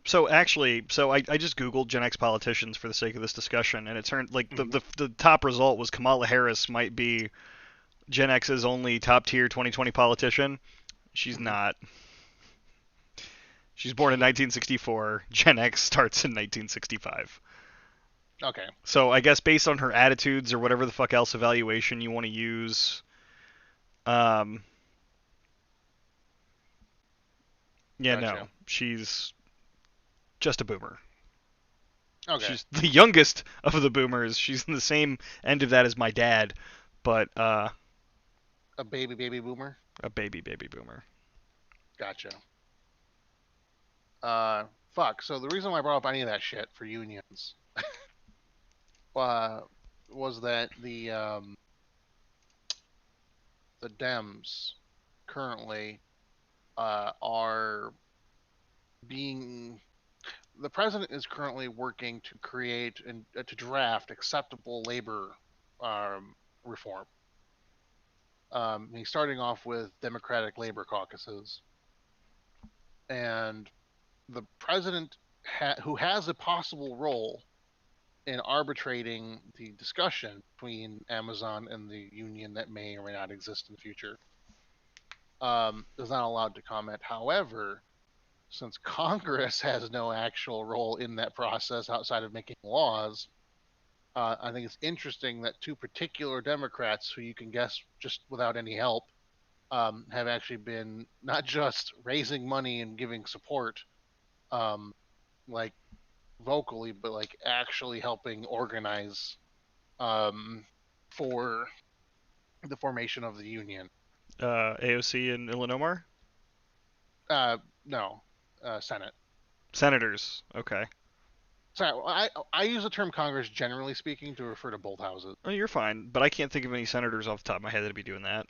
So actually, I just Googled Gen X politicians for the sake of this discussion, and it turned like the top result was Kamala Harris might be Gen X's only top tier 2020 politician. She's not. She's born in 1964. Gen X starts in 1965. Okay. So I guess based on her attitudes or whatever the fuck else evaluation you want to use, Yeah, Gotcha. no, she's just a boomer. Okay. She's the youngest of the boomers. She's in the same end of that as my dad, but A baby boomer. a baby boomer. Gotcha. Fuck. So the reason why I brought up any of that shit for unions, uh, was that the Dems currently are being the president is currently working to create and to draft acceptable labor reform. He's starting off with Democratic labor caucuses, and the president, who has a possible role in arbitrating the discussion between Amazon and the union that may or may not exist in the future, is not allowed to comment. However, since Congress has no actual role in that process outside of making laws, I think it's interesting that two particular Democrats, who you can guess just without any help, have actually been not just raising money and giving support, um, like vocally, but like actually helping organize um, for the formation of the union. AOC and Illinois No, Senate. senators. Okay. Sorry, I use the term Congress generally speaking to refer to both houses. Oh, you're fine, but I can't think of any senators off the top of my head that'd be doing that.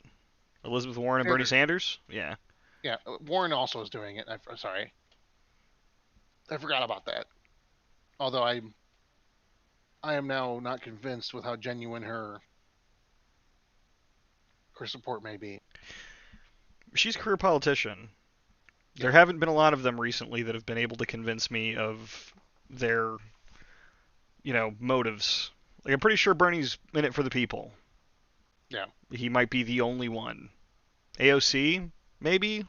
Elizabeth Warren and Bernie Sanders? Yeah. Yeah, Warren also is doing it. I'm sorry, I forgot about that. Although I am now not convinced with how genuine her support may be. She's a career politician. Yeah. There haven't been a lot of them recently that have been able to convince me of their, motives. Like, I'm pretty sure Bernie's in it for the people. Yeah. He might be the only one. AOC, maybe?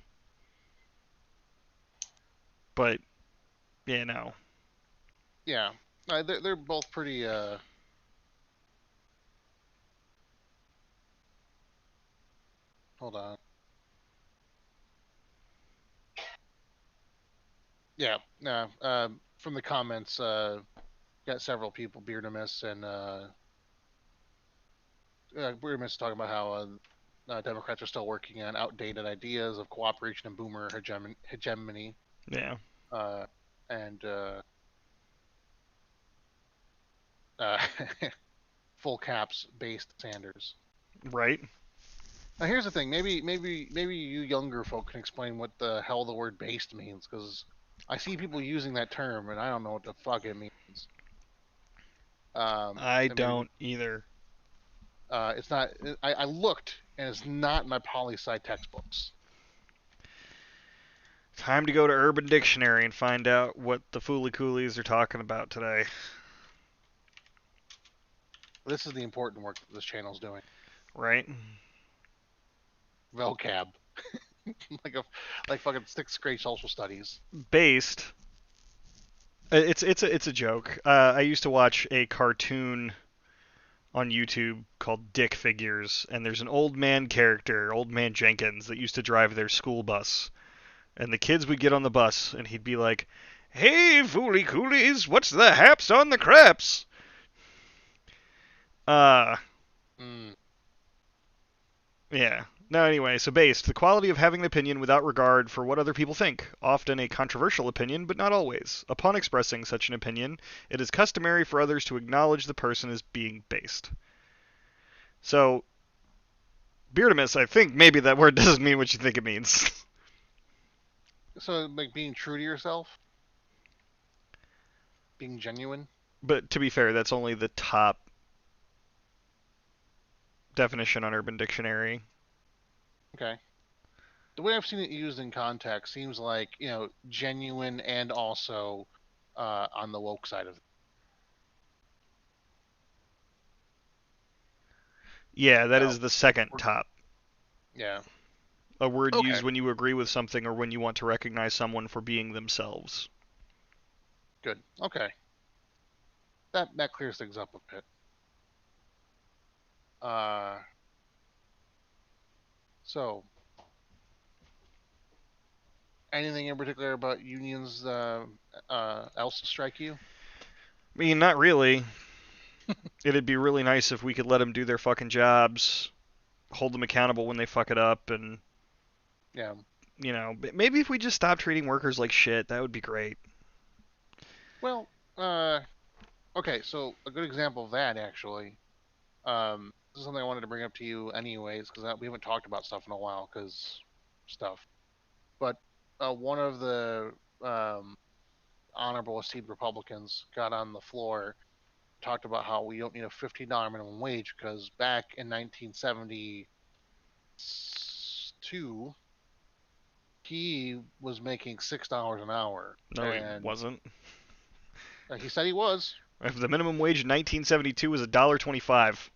But, yeah, no. Yeah. They're both pretty. Hold on. Yeah. No. From the comments, got several people, Beardamus and Beardamus talking about how Democrats are still working on outdated ideas of cooperation and boomer hegemony. Yeah. Uh, and uh, full caps based Sanders. Right? Now here's the thing. Maybe you younger folk can explain what the hell the word "based" means, because I see people using that term and I don't know what the fuck it means. I And maybe don't either. it's not. I looked and it's not in my poli sci textbooks. Time to go to Urban Dictionary and find out what the Fooly Coolies are talking about today. This is the important work that this channel's doing. Right? Vocab, like fucking sixth grade social studies. Based. It's a joke. I used to watch a cartoon on YouTube called Dick Figures, and there's an old man character, Old Man Jenkins, that used to drive their school bus. And the kids would get on the bus, and he'd be like, "Hey, Fooly Coolies, what's the haps on the craps?" Uh, Mm. yeah. No, anyway, so based. The quality of having an opinion without regard for what other people think. Often a controversial opinion, but not always. Upon expressing such an opinion, it is customary for others to acknowledge the person as being based. So, Beardamus, I think maybe that word doesn't mean what you think it means. So like being true to yourself, being genuine. But to be fair, that's only the top definition on Urban Dictionary. Okay. The way I've seen it used in context seems like genuine and also on the woke side of it. Yeah, that So is the second top. yeah. A word Okay. used when you agree with something or when you want to recognize someone for being themselves. Good. Okay. That clears things up a bit. So Anything in particular about unions else to strike you? I mean, not really. It'd be really nice if we could let them do their fucking jobs, hold them accountable when they fuck it up, and Yeah. maybe if we just stop treating workers like shit, that would be great. Well, okay, so a good example of that actually. This is something I wanted to bring up to you anyways, because we haven't talked about stuff in a while, because stuff. But one of the honorable esteemed Republicans got on the floor, talked about how we don't need a $15 minimum wage because back in 1972 he was making $6 an hour, No, he and wasn't. he said he was. The minimum wage in 1972 was $1.25.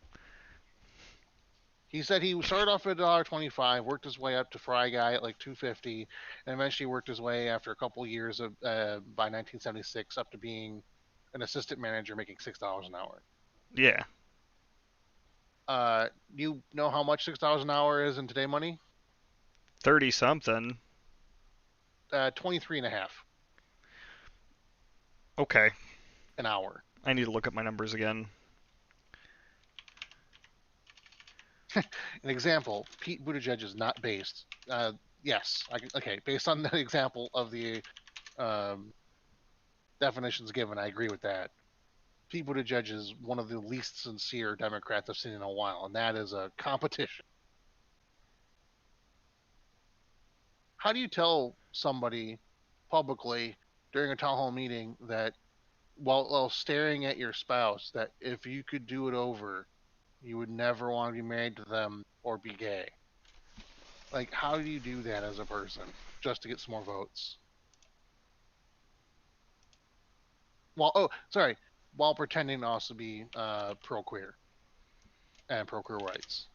He said he started off at $1.25, worked his way up to Fry Guy at like 250, and eventually worked his way after a couple years of by 1976 up to being an assistant manager making $6 an hour. Yeah. You know how much $6 an hour is in today money? 30 something. 23 and a half Okay. an hour. I need to look up my numbers again. An example: Pete Buttigieg is not based. Yes, okay. Based on the example of the um, definitions given, I agree with that. Pete Buttigieg is one of the least sincere Democrats I've seen in a while, and that is a competition. How do you tell somebody publicly during a town hall meeting that while staring at your spouse that if you could do it over, you would never want to be married to them or be gay? Like, how do you do that as a person just to get some more votes? While pretending to also be pro queer and pro queer rights.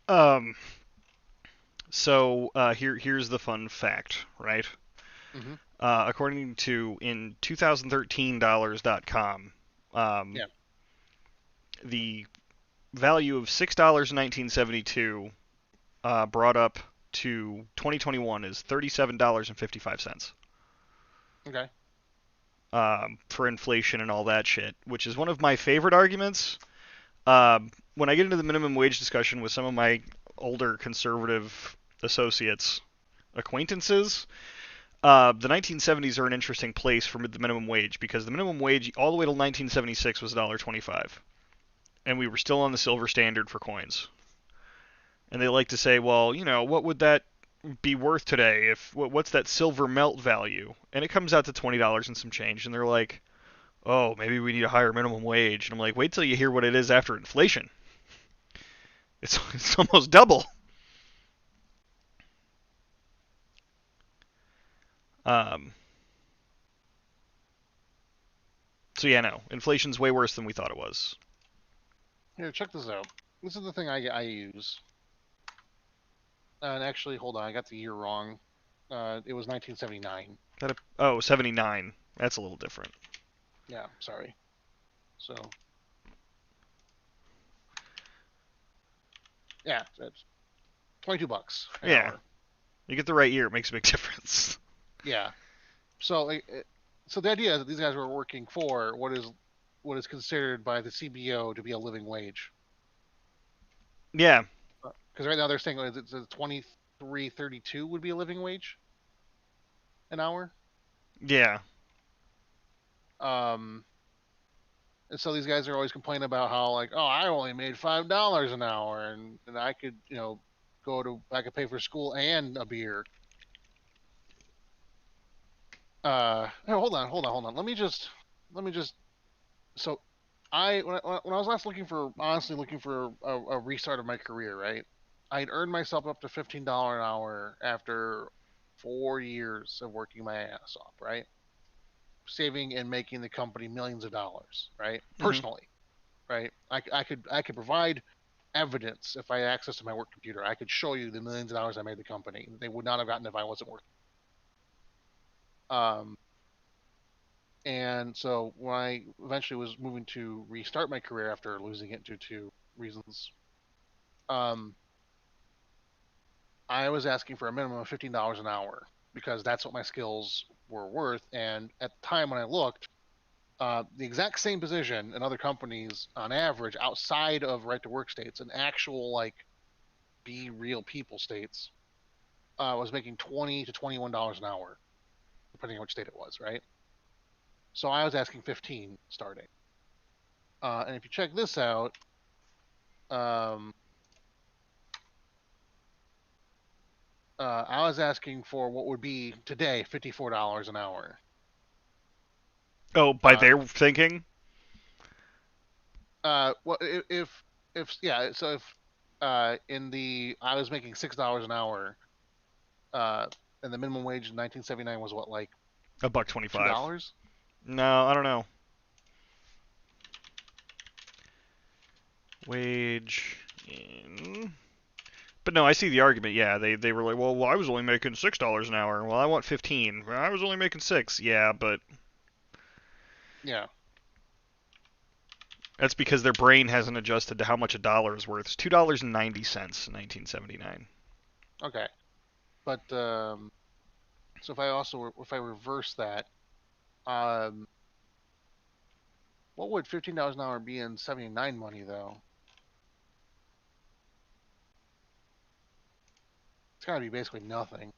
Um. So here's the fun fact, right? Mm-hmm. According to in 2013 dollars.com, Yeah. the value of $6 in 1972 brought up to 2021 is $37.55. Okay. For inflation and all that shit, which is one of my favorite arguments. When I get into the minimum wage discussion with some of my older conservative associates, acquaintances, the 1970s are an interesting place for the minimum wage because the minimum wage all the way till 1976 was $1.25, and we were still on the silver standard for coins. And they like to say, well, what would that be worth today? If what's that silver melt value? And it comes out to $20 and some change. And they're like, oh, maybe we need a higher minimum wage. And I'm like, wait till you hear what it is after inflation. It's almost double. Um, so yeah, no, inflation's way worse than we thought it was. Here, check this out. This is the thing I use. And actually, hold on, I got the year wrong. It was 1979. Oh, 79. That's a little different. Yeah, sorry. So, yeah, it's $22 an Yeah, hour. you get the right year, it makes a big difference. Yeah. So, so the idea is that these guys were working for what is considered by the CBO to be a living wage. Yeah. Because right now they're saying it's 23.32 would be a living wage an hour. Yeah. And so these guys are always complaining about how like, oh, I only made $5 an hour, and I could I could pay for school and a beer. Hey, hold on. Let me just. So, when I was last honestly looking for a restart of my career, right? I'd earned myself up to $15 an hour after 4 years of working my ass off, right? Saving and making the company millions of dollars, right? Mm-hmm. Personally, right? I could provide evidence if I had access to my work computer. I could show you the millions of dollars I made the company. They would not have gotten if I wasn't working. Um, and so when I eventually was moving to restart my career after losing it due to reasons. I was asking for a minimum of $15 an hour because that's what my skills were worth. And at the time when I looked, the exact same position in other companies, on average, outside of right to work states, and actual like be real people states, was making $20 to $21 an hour, depending on which state it was, right? So I was asking 15 starting. And if you check this out, um, I was asking for what would be today $54 an hour. Oh, by Uh, their thinking? well, if yeah, so if in the I was making $6 an hour, uh, and the minimum wage in 1979 was what, like A buck two 25. dollars? No, I don't know. Wage in. But no, I see the argument. Yeah, they were like, well, I was only making $6 an hour. Well, I want 15. Well, I was only making 6. Yeah, but Yeah. that's because their brain hasn't adjusted to how much a dollar is worth. It's $2.90 in 1979. Okay. But so if I reverse that, um, what would $15 an hour be in 79 money though? It's gotta be basically nothing.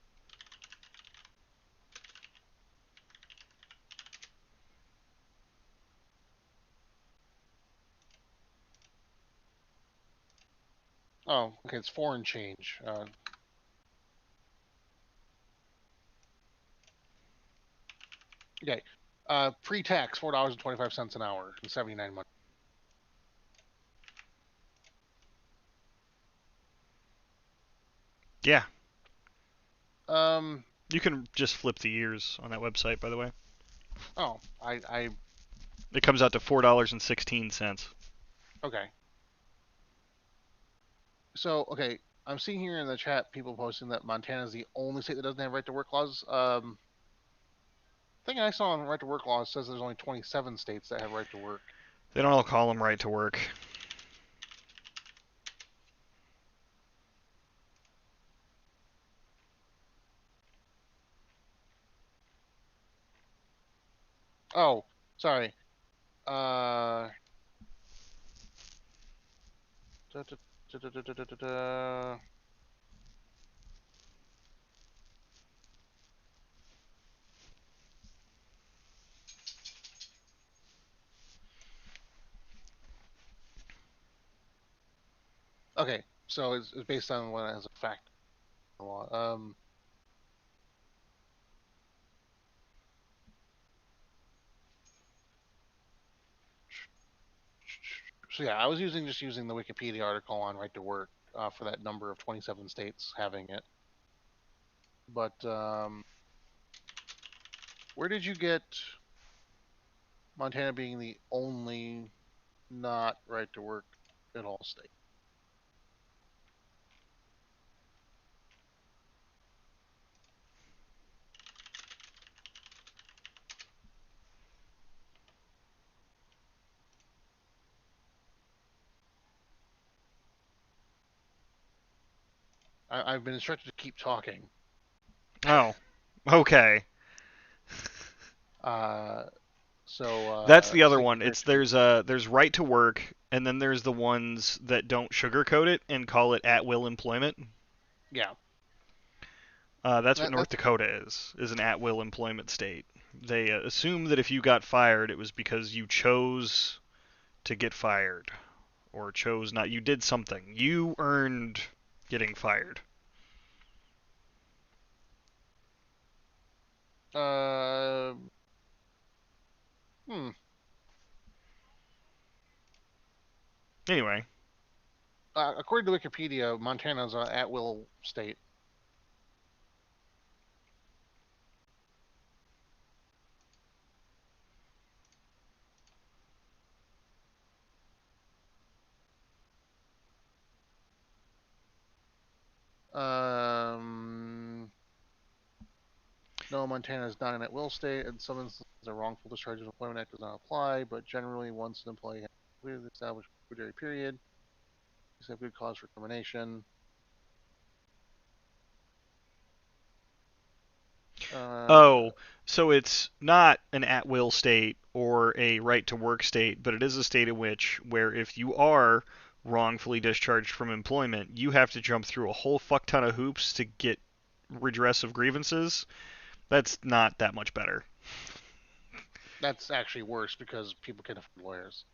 Oh, okay, it's foreign change. Okay. Pre-tax $4.25 an hour in 79 money. Yeah, Um. you can just flip the years on that website, by the way. Oh, I. It comes out to $4.16. Okay. So, okay, I'm seeing here in the chat people posting that Montana is the only state that doesn't have right to work laws. Thing I saw on right to work laws says there's only 27 states that have right to work. They don't all call them right to work. Oh, sorry. Uh, da, da, da, da, da, da, da, da. Okay, so it's based on what has a fact law. So yeah, I was just using the Wikipedia article on right to work for that number of 27 states having it. But where did you get Montana being the only not right to work in all state? I've been instructed to keep talking. Oh, okay. Uh, so That's the other see one. here It's too. there's right to work, and then there's the ones that don't sugarcoat it and call it at will employment. Yeah, That's what that, North that's Dakota is an at will employment state. They assume that if you got fired, it was because you chose to get fired or chose not. You did something. You earned getting fired. uh, hmm. Anyway, According to Wikipedia, Montana is an at-will state. Um, no, Montana is not an at-will state. In some instances, a wrongful discharge of Employment Act does not apply, but generally, once an employee has completed the established probationary period, Is that good cause for termination? Uh, Oh, so it's not an at-will state or a right-to-work state, but it is a state in which where if you are wrongfully discharged from employment, you have to jump through a whole fuck ton of hoops to get redress of grievances. That's not that much better. that's actually worse because people can afford lawyers.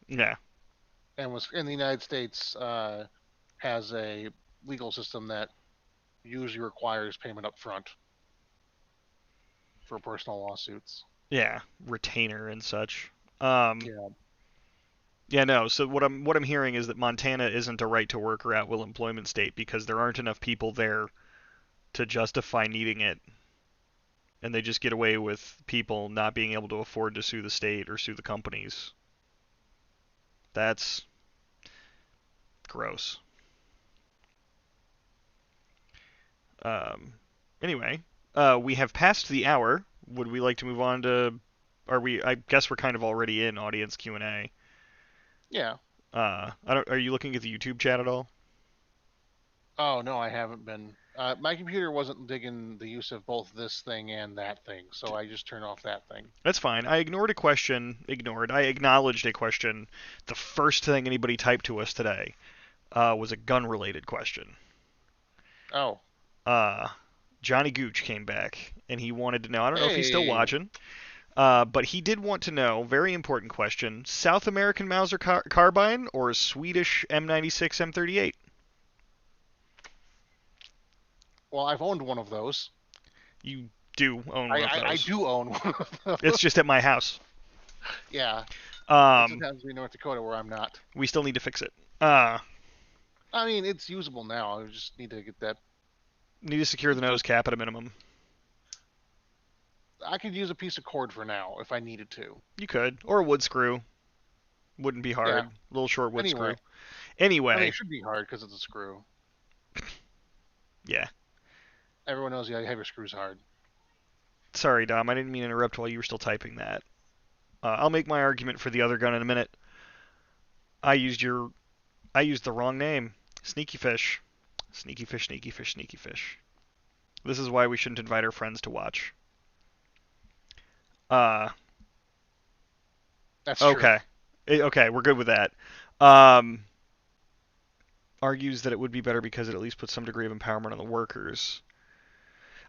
Yeah. And was in the United States has a legal system that usually requires payment up front for personal lawsuits. Yeah, retainer and such. Um, Yeah. yeah, no. So what I'm hearing is that Montana isn't a right to work or at will employment state because there aren't enough people there to justify needing it, and they just get away with people not being able to afford to sue the state or sue the companies. That's gross. Um, anyway, we have passed the hour. Would we like to move on to? Are we? I guess we're kind of already in audience Q and A. Yeah. I don't. Are you looking at the YouTube chat at all? Oh no, I haven't been. My computer wasn't digging the use of both this thing and that thing, so I just turned off that thing. That's fine. I ignored a question. Ignored. I acknowledged a question. The first thing anybody typed to us today was a gun-related question. Oh, Uh, Johnny Gooch came back and he wanted to know. I don't know if he's still hey. watching, but he did want to know. Very important question: South American Mauser carbine or Swedish M96 M38? Well, I've owned one of those. You do own I, one of I, I those. do own one of It's those. just at my house. Yeah, it just Um, happens to be North Dakota where I'm not. we still need to fix it. I mean, it's usable now. I just need to get that. Need to secure the nose cap at a minimum. I could use a piece of cord for now if I needed to. You could, or a wood screw. Wouldn't be Yeah. hard. Little short wood Anyway, screw. I mean, Anyway, it should be hard because it's a screw. yeah. Everyone knows you have your screws hard. Sorry, Dom. I didn't mean to interrupt while you were still typing that. I'll make my argument for the other gun in a minute. I used your. I used the wrong name. Sneaky fish. Sneaky fish. Sneaky fish. Sneaky fish. This is why we shouldn't invite our friends to watch. Uh. That's true. Okay. Okay, we're good with that. Um. Argues that it would be better because it at least puts some degree of empowerment on the workers.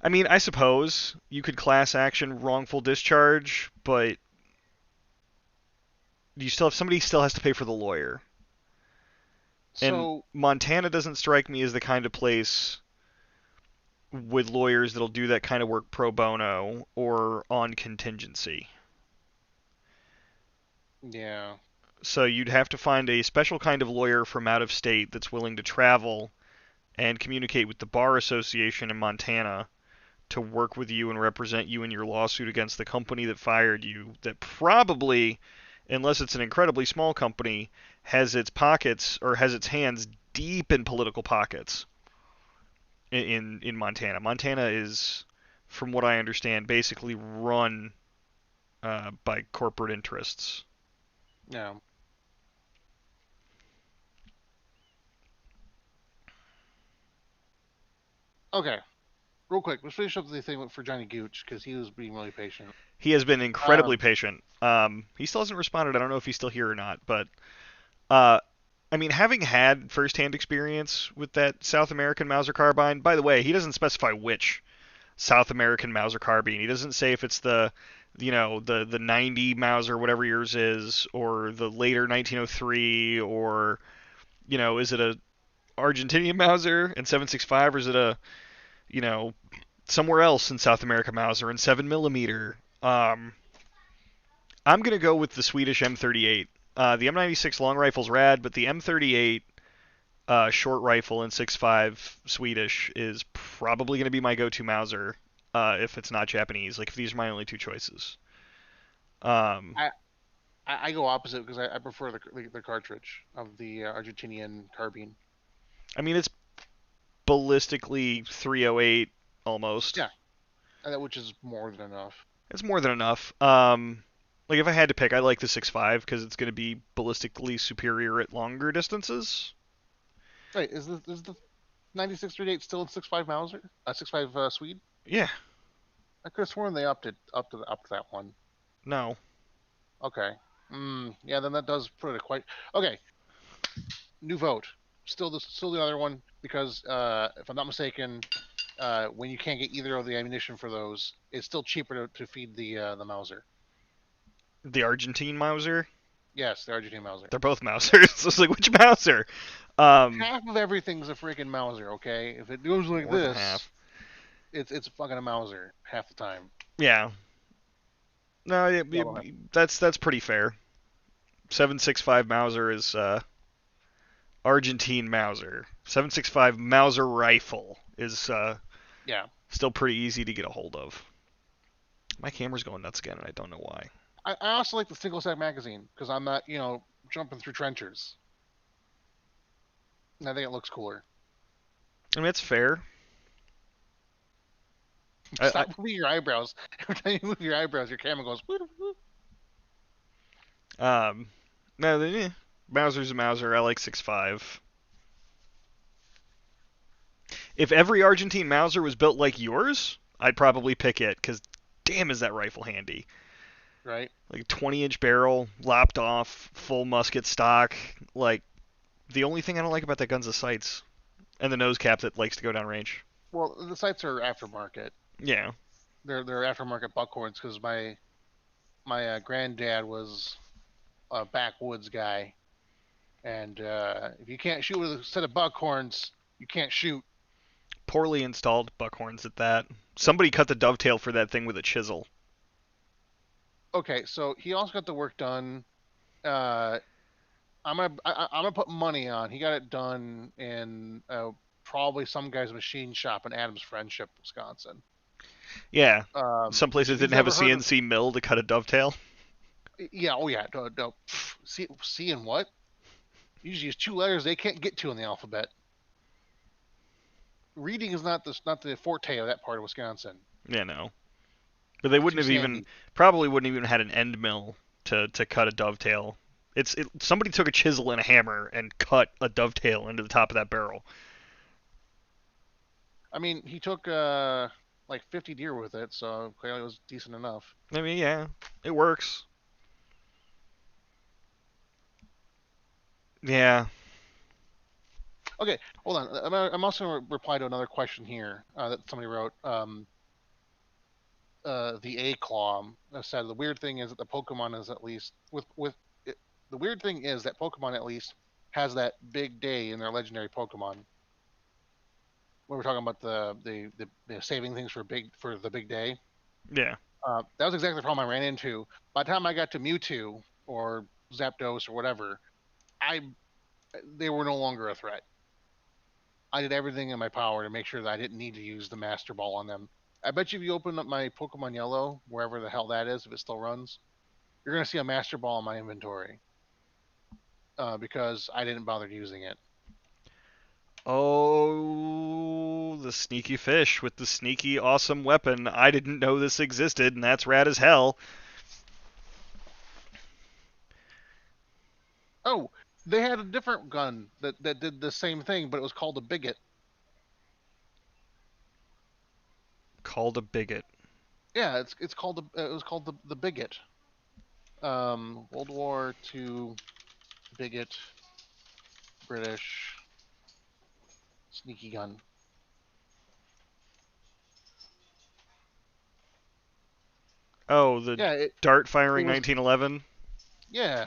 I mean, I suppose you could class action wrongful discharge, but you still have somebody still has to pay for the lawyer. And So, Montana doesn't strike me as the kind of place with lawyers that'll do that kind of work pro bono or on contingency. yeah. So you'd have to find a special kind of lawyer from out of state that's willing to travel and communicate with the bar association in Montana to work with you and represent you in your lawsuit against the company that fired you, that probably, unless it's an incredibly small company, has its pockets or has its hands deep in political pockets in Montana. Montana is, from what I understand, basically run by corporate interests. Yeah. Okay. Real quick, let's finish up the thing for Johnny Gooch because he was being really patient. He has been incredibly Um, patient. He still hasn't responded. I don't know if he's still here or not, but uh, I mean, having had firsthand experience with that South American Mauser carbine. By the way, he doesn't specify which South American Mauser carbine. He doesn't say if it's the 90 Mauser, whatever yours is, or the later 1903, or is it a Argentinian Mauser in 7.65, or is it a you know somewhere else in South America Mauser in 7 millimeter? I'm gonna go with the Swedish M38. The M96 long rifle's rad, but the M38 short rifle in 6.5 Swedish is probably going to be my go-to Mauser if it's not Japanese. Like if these are my only two choices. Um, I, I go opposite because I prefer the cartridge of the Argentinian carbine. I mean it's ballistically 308 almost. Yeah, which is more than enough. It's more than enough. Like if I had to pick, I like the 6.5 because it's going to be ballistically superior at longer distances. Wait, is the 9638 still in 6.5 Mauser? 6.5 Swede? Yeah, I could have sworn they upped it up to that one. no. Okay. Yeah, then that does put it quite. Okay, new vote. Still the other one because if I'm not mistaken, when you can't get either of the ammunition for those, it's still cheaper to feed the Mauser. The Argentine Mauser? Yes, the Argentine Mauser. They're both Mausers. I was like, which Mauser? Half of everything's a freaking Mauser. Okay, if it goes like More than this, half. it's fucking a Mauser half the time. Yeah. No, that's pretty fair. 7.65 Mauser is Argentine Mauser. 7.65 Mauser rifle is Yeah. still pretty easy to get a hold of. My camera's going nuts again, and I don't know why. I also like the single stack magazine because I'm not jumping through trenchers. I think it looks cooler. I mean, it's fair. Stop moving your eyebrows. Every time you move your eyebrows, your camera goes. Whoop, whoop. No, Mauser's a Mauser. I like 6.5. If every Argentine Mauser was built like yours, I'd probably pick it, because damn is that rifle handy. Right. Like a 20-inch barrel, lopped off, full musket stock. Like, the only thing I don't like about that gun's the sights. And the nose cap that likes to go down range. Well, the sights are aftermarket. Yeah. They're aftermarket buckhorns because my granddad was a backwoods guy, and if you can't shoot with a set of buckhorns, you can't shoot. Poorly installed buckhorns at that. Somebody cut the dovetail for that thing with a chisel. Okay, so he also got the work done. I'm gonna put money on he got it done in probably some guy's machine shop in Adams Friendship, Wisconsin. Yeah. Some places if you've didn't have a ever heard of- CNC mill to cut a dovetail. Yeah, oh yeah, no. See and what? You just use two letters they can't get to in the alphabet. Reading is not the forte of that part of Wisconsin. Yeah, no. But they wouldn't have even probably wouldn't even had an end mill to cut a dovetail. Somebody took a chisel and a hammer and cut a dovetail into the top of that barrel. I mean, he took like 50 deer with it, so clearly it was decent enough. I mean, yeah, it works. Yeah. Okay, hold on. I'm also going to reply to another question here that somebody wrote. The A-Claw said the weird thing is that the Pokemon is at least the weird thing is that Pokemon at least has that big day in their legendary Pokemon. When we're talking about the saving things for the big day. Yeah. That was exactly the problem I ran into. By the time I got to Mewtwo or Zapdos or whatever, they were no longer a threat. I did everything in my power to make sure that I didn't need to use the Master Ball on them. I bet you if you open up my Pokemon Yellow, wherever the hell that is, if it still runs, you're going to see a Master Ball in my inventory. Because I didn't bother using it. Oh, the sneaky fish with the sneaky awesome weapon. I didn't know this existed, and that's rad as hell. Oh, they had a different gun that did the same thing, but it was called a Bigot. Called a Bigot. Yeah, it was called the Bigot. World War II Bigot, British sneaky gun. Oh, the dart firing 1911. Yeah.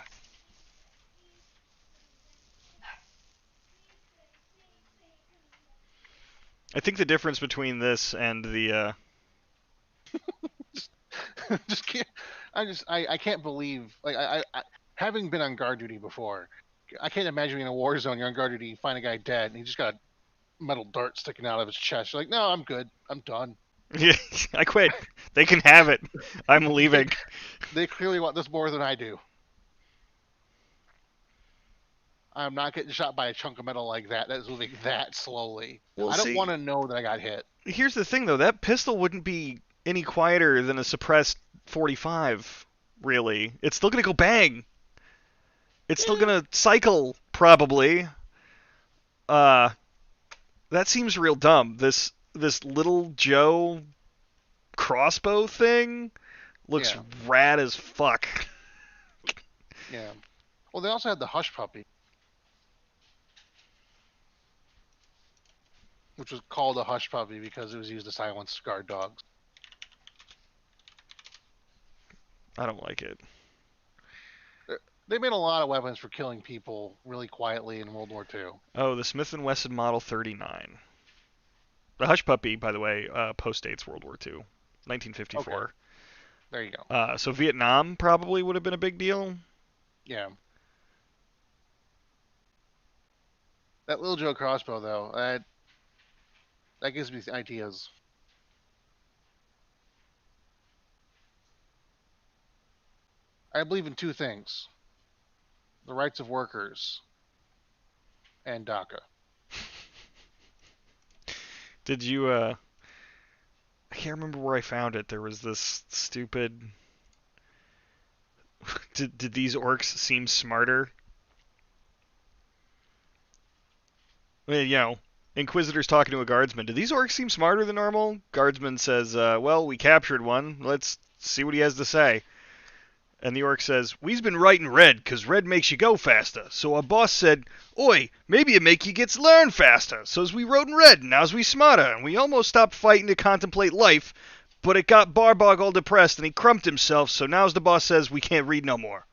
I think the difference between this and the I can't believe I having been on guard duty before, I can't imagine being in a war zone. You're on guard duty, you find a guy dead, and he just got a metal dart sticking out of his chest. You're like, no, I'm good, I'm done. Yeah, I quit. They can have it. I'm leaving. They clearly want this more than I do. I'm not getting shot by a chunk of metal like that. That is moving that slowly. Well, I don't want to know that I got hit. Here's the thing, though. That pistol wouldn't be any quieter than a suppressed 45, really. It's still going to go bang. It's still going to cycle, probably. Uh, that seems real dumb. This little Joe crossbow thing looks Yeah, rad as fuck. yeah. Well, they also had the Hush Puppy, which was called a Hush Puppy because it was used to silence guard dogs. I don't like it. They made a lot of weapons for killing people really quietly in World War II. Oh, the Smith & Wesson Model 39. The Hush Puppy, by the way, postdates World War II, Okay, 1954. there you go. So Vietnam probably would have been a big deal. Yeah. That little Joe crossbow, though, that gives me ideas. I believe in two things: the rights of workers and DACA. Did you? I can't remember where I found it. There was this stupid. Did these orcs seem smarter? Inquisitor's talking to a guardsman. Do these orcs seem smarter than normal? Guardsman says, well, we captured one. Let's see what he has to say. And the orc says, we's been writing red, 'cause red makes you go faster. So our boss said, oi, maybe it make you gets learn faster. So's we wrote in red, and now's we smarter. And we almost stopped fighting to contemplate life, but it got Barbog all depressed, and he crumped himself, so now's the boss says we can't read no more.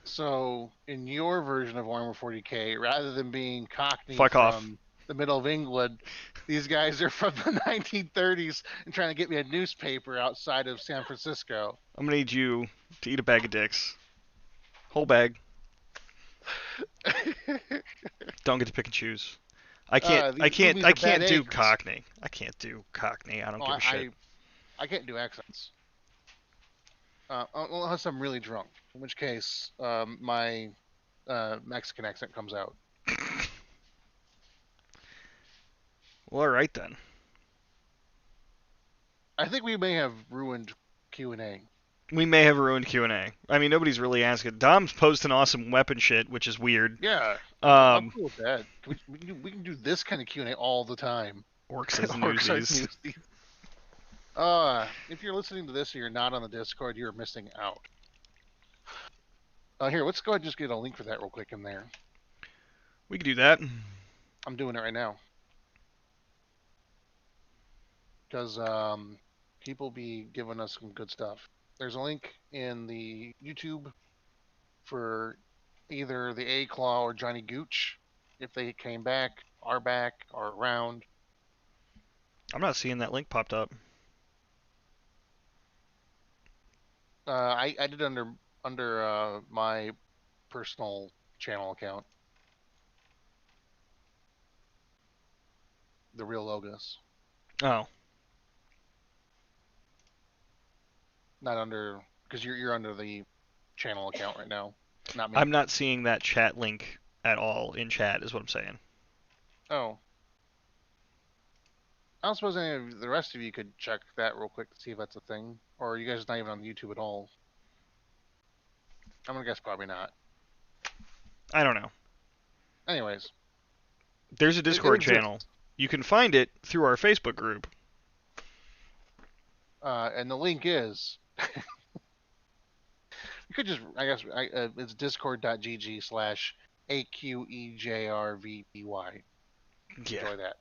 So, in your version of Warhammer 40k, rather than being Cockney Fuck off. from the middle of England, these guys are from the 1930s and trying to get me a newspaper outside of San Francisco. I'm gonna need you to eat a bag of dicks. Whole bag. Don't get to pick and choose. I can't. I these can't. movies I are can't bad do eggs. Cockney. I can't do Cockney. I don't Oh, give a shit. I can't do accents. Unless I'm really drunk, in which case my Mexican accent comes out. Well, all right then. I think we may have ruined Q&A. We may have ruined Q&A. I mean, nobody's really asking. Dom's posting awesome weapon shit, which is weird. Yeah, I'm Um, cool with that. We can do this kind of Q&A all the time. Orcs as Orcs as newsies. newsies. If you're listening to this and you're not on the Discord, you're missing out. Here, let's go ahead and just get a link for that real quick in there. We could do that. I'm doing it right now. Because people be giving us some good stuff. There's a link in the YouTube for either the A-Claw or Johnny Gooch, if they came back, are around. I'm not seeing that link popped up. I did under my personal channel account. The real Logos. Oh. Not under, because you're under the channel account right now, not me. I'm not seeing that chat link at all in chat, is what I'm saying. Oh. I don't suppose any of the rest of you could check that real quick to see if that's a thing. Or are you guys not even on YouTube at all? I'm gonna guess probably not. I don't know. Anyways. There's a Discord exists. channel. You can find it through our Facebook group. And the link is... you could just, I guess, it's discord.gg/AQEJRVBY. Yeah. Enjoy that.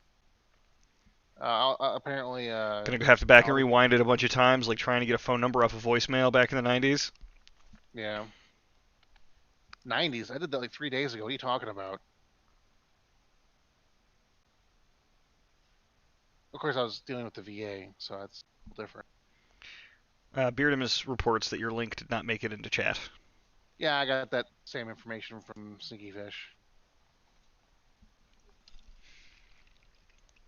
Apparently... Gonna have to back and rewind it a bunch of times, like trying to get a phone number off a voicemail back in the 90s. Yeah. 90s? I did that like 3 days ago. What are you talking about? Of course, I was dealing with the VA, so that's different. Beardamus reports that your link did not make it into chat. Yeah, I got that same information from Sneaky Fish.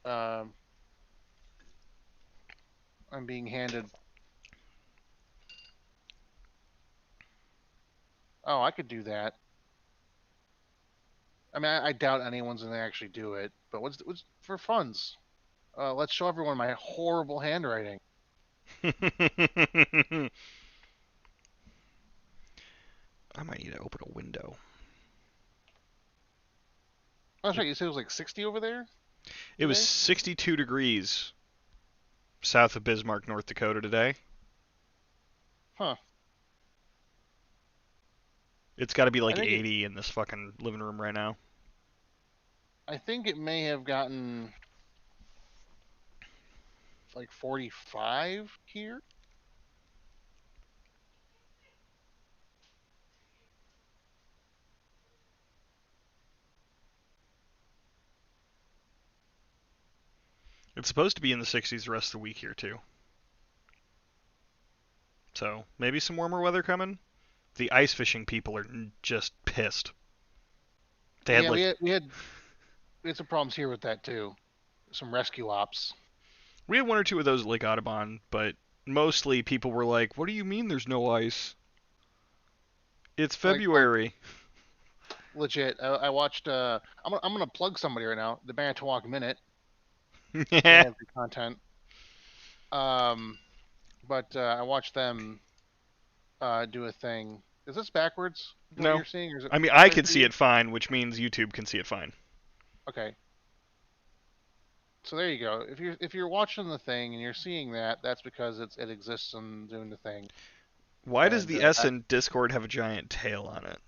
I'm being handed... Oh, I could do that. I mean, I doubt anyone's gonna actually do it, but what's for funds? Let's show everyone my horrible handwriting. I might need to open a window. Oh, that's right. You said it was like 60 over there It was today? 62 degrees south of Bismarck, North Dakota today. Huh. It's got to be I like think it. 80 in this fucking living room right now. I think it may have gotten like 45 here. It's supposed to be in the 60s the rest of the week here too. So maybe some warmer weather coming. The ice fishing people are just pissed. They had Yeah, like we had some problems here with that too. Some rescue ops. we had one or two of those at Lake Audubon, but mostly people were like, "What do you mean there's no ice? It's Like, oh, February." legit. I watched. I'm gonna plug somebody right now. The Manitowoc Minute. They Yeah. have good content. Um, but I watched them do a thing. Is this backwards? What No. you're seeing, or is it I mean, I straight can for see you? it fine, which means YouTube can see it fine. Okay. So there you go. If you're watching the thing and you're seeing that, that's because it exists and doing the thing. Why does And the S in Discord have a giant tail on it?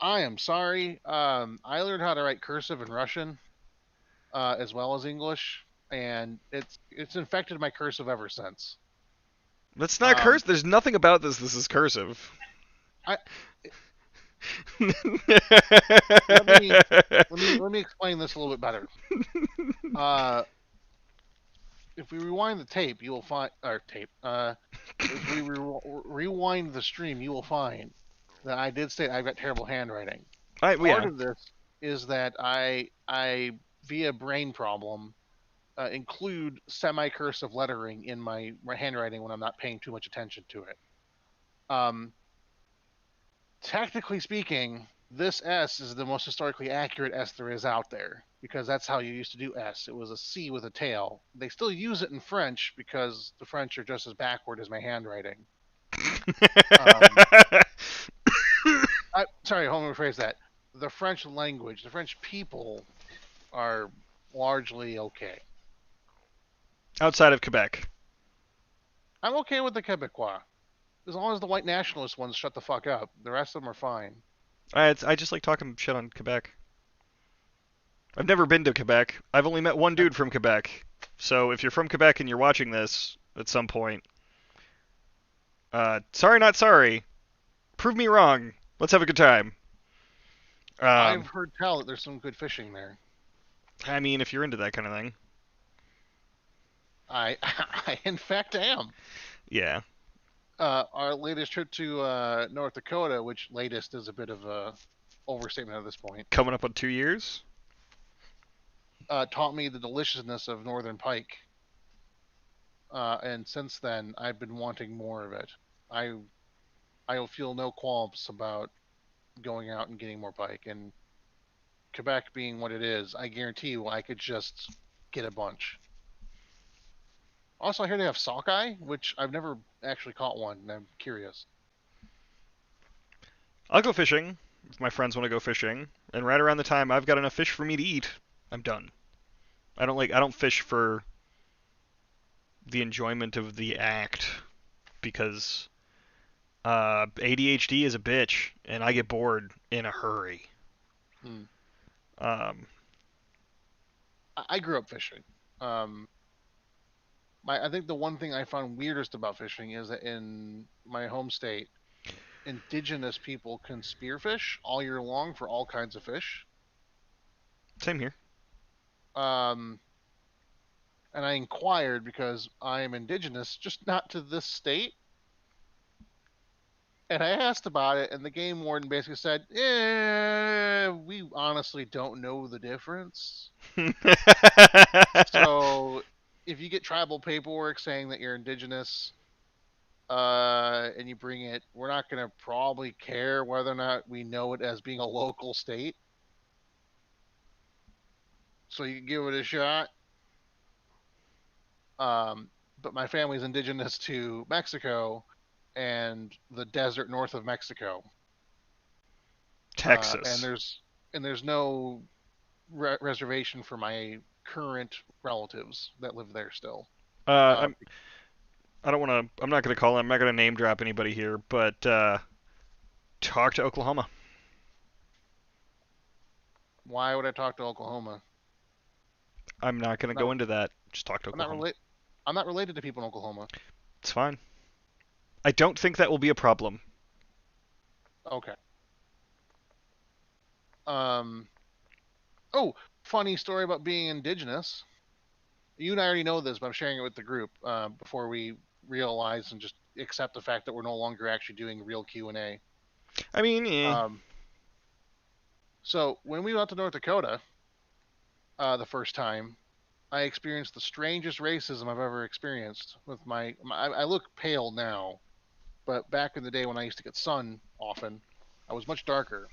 I am sorry. I learned how to write cursive in Russian, as well as English, and it's infected my cursive ever since. That's not Um, cursive. There's nothing about this. This is cursive. I let me let me explain this a little bit better. Uh, if we rewind the tape, you will find or tape. If we rewind the stream, you will find that I did say I've got terrible handwriting. Well, Part yeah. of this is that I via brain problem include semi-cursive lettering in my handwriting when I'm not paying too much attention to it. Um, Technically speaking, this S is the most historically accurate S there is out there because that's how you used to do S. It was a C with a tail. They still use it in French because the French are just as backward as my handwriting. Um, sorry, hold on, rephrase that. The French language, the French people are largely okay. Outside of Quebec. I'm okay with the Quebecois. As long as the white nationalist ones shut the fuck up. The rest of them are fine. I just like talking shit on Quebec. I've never been to Quebec. I've only met one dude from Quebec. So if you're from Quebec and you're watching this at some point, sorry, not sorry. Prove me wrong. Let's have a good time. I've Um, heard tell that there's some good fishing there. I mean, if you're into that kind of thing, I in fact am. yeah. Our latest trip to North Dakota, which latest is a bit of a overstatement at this point, Coming up on 2 years. taught me the deliciousness of northern pike. And since then, I've been wanting more of it. I I feel no qualms about going out and getting more pike. And Quebec being what it is, I guarantee you, I could just get a bunch. Also, I hear they have sockeye, which I've never actually caught one, and I'm curious. I'll go fishing if my friends want to go fishing, and right around the time I've got enough fish for me to eat, I'm done. I don't fish for the enjoyment of the act because ADHD is a bitch, and I get bored in a hurry. Hmm. Um, I grew up fishing. Um, I think the one thing I found weirdest about fishing is that in my home state, indigenous people can spearfish all year long for all kinds of fish. Same here. Um, and I inquired because I am indigenous, just not to this state. And I asked about it, and the game warden basically said, we honestly don't know the difference. So if you get tribal paperwork saying that you're indigenous, and you bring it, we're not going to probably care whether or not we know it as being a local state. So you can give it a shot. But my family's indigenous to Mexico and the desert north of Mexico. And Texas. there's no reservation for my current relatives that live there still. Uh, Uh, I'm I don't want to. I'm not going to call. I'm not going to name drop anybody here, but talk to Oklahoma. why would I talk to Oklahoma? I'm not going to I'm not. go into that. Just talk to I'm not Oklahoma. relate. I'm not related to people in Oklahoma. It's fine. I don't think that will be a problem. Okay. Um. Oh, funny story about being indigenous. You and I already know this, but I'm sharing it with the group before we realize and just accept the fact that we're no longer actually doing real Q&A. I mean, Um, so when we went to North Dakota the first time, I experienced the strangest racism I've ever experienced. With I look pale now, but back in the day when I used to get sun often, I was much darker,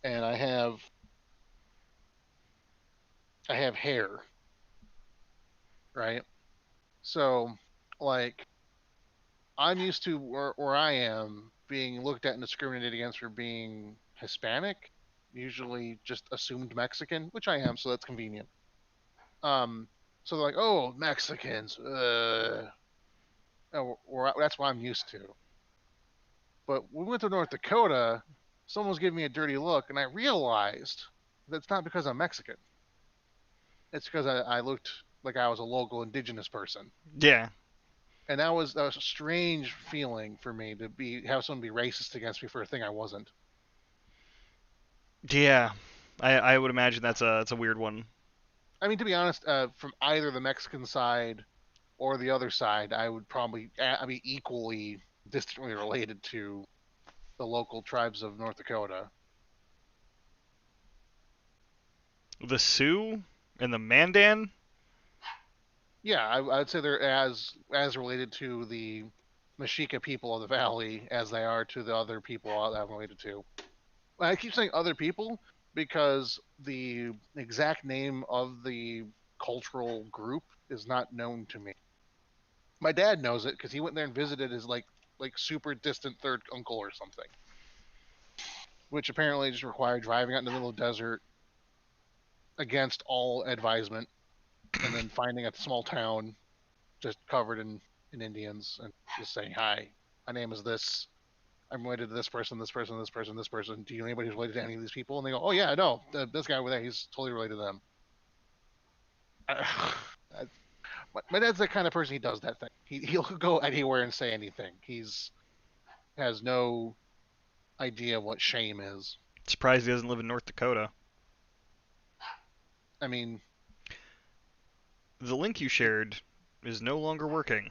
and I have hair, right? So, like, I'm used to where I am being looked at and discriminated against for being Hispanic, usually just assumed Mexican, which I am, so that's convenient. Um, so they're like, "Oh, Mexicans," or that's what I'm used to. But when we went to North Dakota, someone was giving me a dirty look, and I realized that's not because I'm Mexican. It's because I looked like I was a local indigenous person, yeah, and that was a strange feeling for me to be have someone be racist against me for a thing I wasn't. yeah. I would imagine that's a weird one. I mean, to be honest, from either the Mexican side or the other side, I would probably I be equally distantly related to the local tribes of North Dakota. The Sioux and the Mandan. Yeah, I'd say they're as related to the Mexica people of the valley as they are to the other people that I'm related to. I keep saying other people because the exact name of the cultural group is not known to me. My dad knows it because he went there and visited his like super distant third uncle or something, which apparently just required driving out in the middle of the desert against all advisement, and then finding a small town just covered in Indians and just saying, "Hi, my name is this. I'm related to this person, this person, this person, this person. Do you know anybody who's related to any of these people?" And they go, "Oh yeah, no, this guy over there, he's totally related to them." My dad's the kind of person, he does that thing. He'll go anywhere and say anything. He's has no idea what shame is. Surprised he doesn't live in North Dakota. I mean, The link you it, shared is no longer working.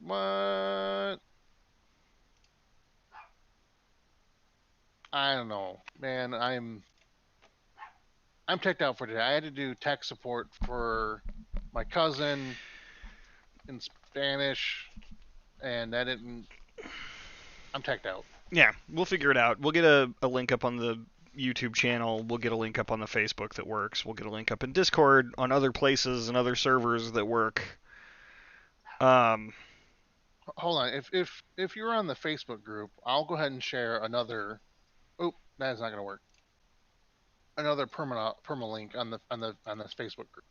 what? I don't know, man. I'm teched out for today. I had to do tech support for my cousin in Spanish, and that didn't. I'm teched out. Yeah, we'll figure it out. We'll get a link up on the YouTube channel. We'll get a link up on the Facebook that works. We'll get a link up in Discord on other places and other servers that work. Um, Hold on. If you're on the Facebook group, I'll go ahead and share another. Oh, that's not gonna work. Another permalink on this Facebook group.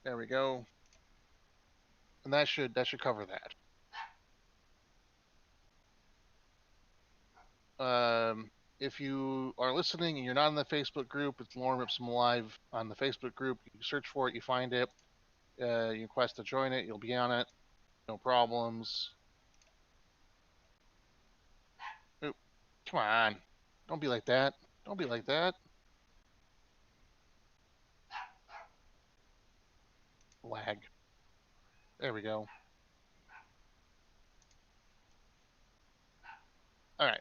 There we go. And that should cover that. If you are listening and you're not in the Facebook group, it's Lorem Ipsum Live on the Facebook group. You search for it, you find it. You request to join it, you'll be on it. No problems. Oop, come on. Don't be like that. Don't be like that. Lag. There we go. All right.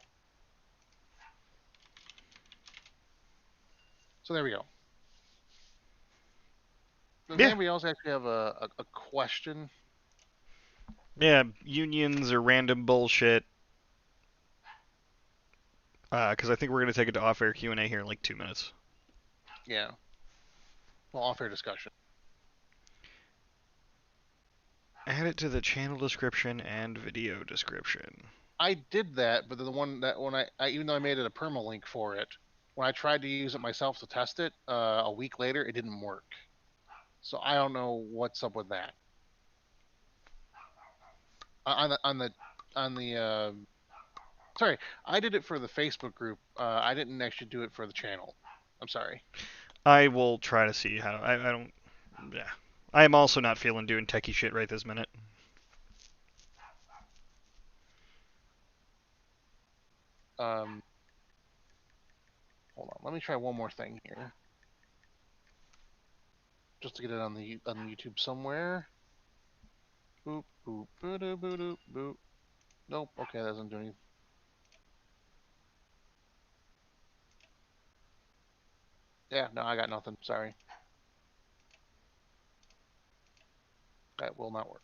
So there we go. Does yeah, anybody else actually have a question? yeah, unions or random bullshit. Because I think we're gonna take it to off-air Q&A here in like 2 minutes. Yeah. Well, off-air discussion. Add it to the channel description and video description. I did that, but the one that when I even though I made it a permalink for it, when I tried to use it myself to test it, a week later it didn't work. So I don't know what's up with that. On the sorry, I did it for the Facebook group. I didn't actually do it for the channel. I'm sorry. I will try to see how. I don't. Yeah. I am also not feeling doing techie shit right this minute. Hold on. Let me try one more thing here, just to get it on the YouTube somewhere. Boop boop boop boop boop boop. Nope. Okay, that doesn't do anything. Yeah, no, I got nothing. Sorry. That will not work.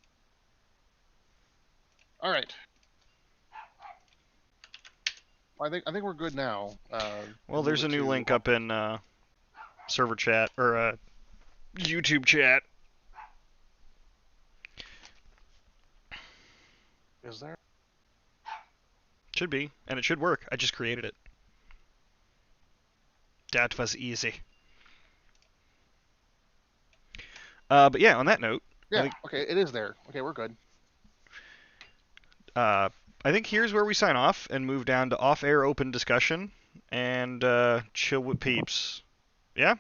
All right. I think we're good now. Well, there's a new link up in server chat or YouTube chat. Is there? Should be, and it should work. I just created it. That was easy. But yeah, on that note. Yeah. Okay, it is there. Okay, we're good. I think here's where we sign off and move down to off-air open discussion and chill with peeps. Yeah?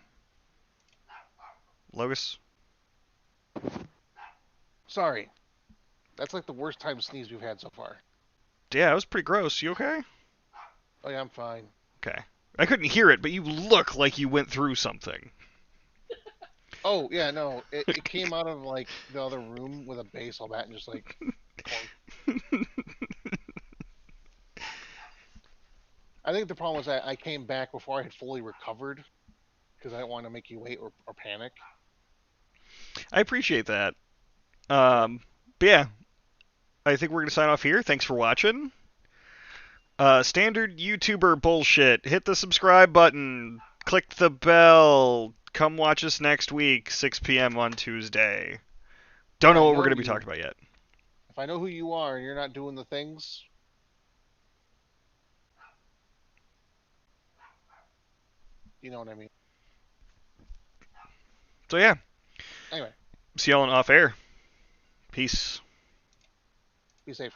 Logus? Sorry. That's like the worst time sneeze we've had so far. Yeah, it was pretty gross. You okay? Oh yeah, I'm fine. Okay. I couldn't hear it, but you look like you went through something. Oh yeah, no, it came out of like the other room with a baseball bat and just like. I think the problem was I came back before I had fully recovered because I didn't want to make you wait or panic. I appreciate that. But yeah, I think we're going to sign off here. Thanks for watching. Standard YouTuber bullshit. Hit the subscribe button. Click the bell. Come watch us next week, 6 p.m. on Tuesday. Don't know what we're going to be talking about yet. If I know who you are and you're not doing the things... You know what I mean. So yeah. Anyway. See y'all on off air. Peace. Be safe.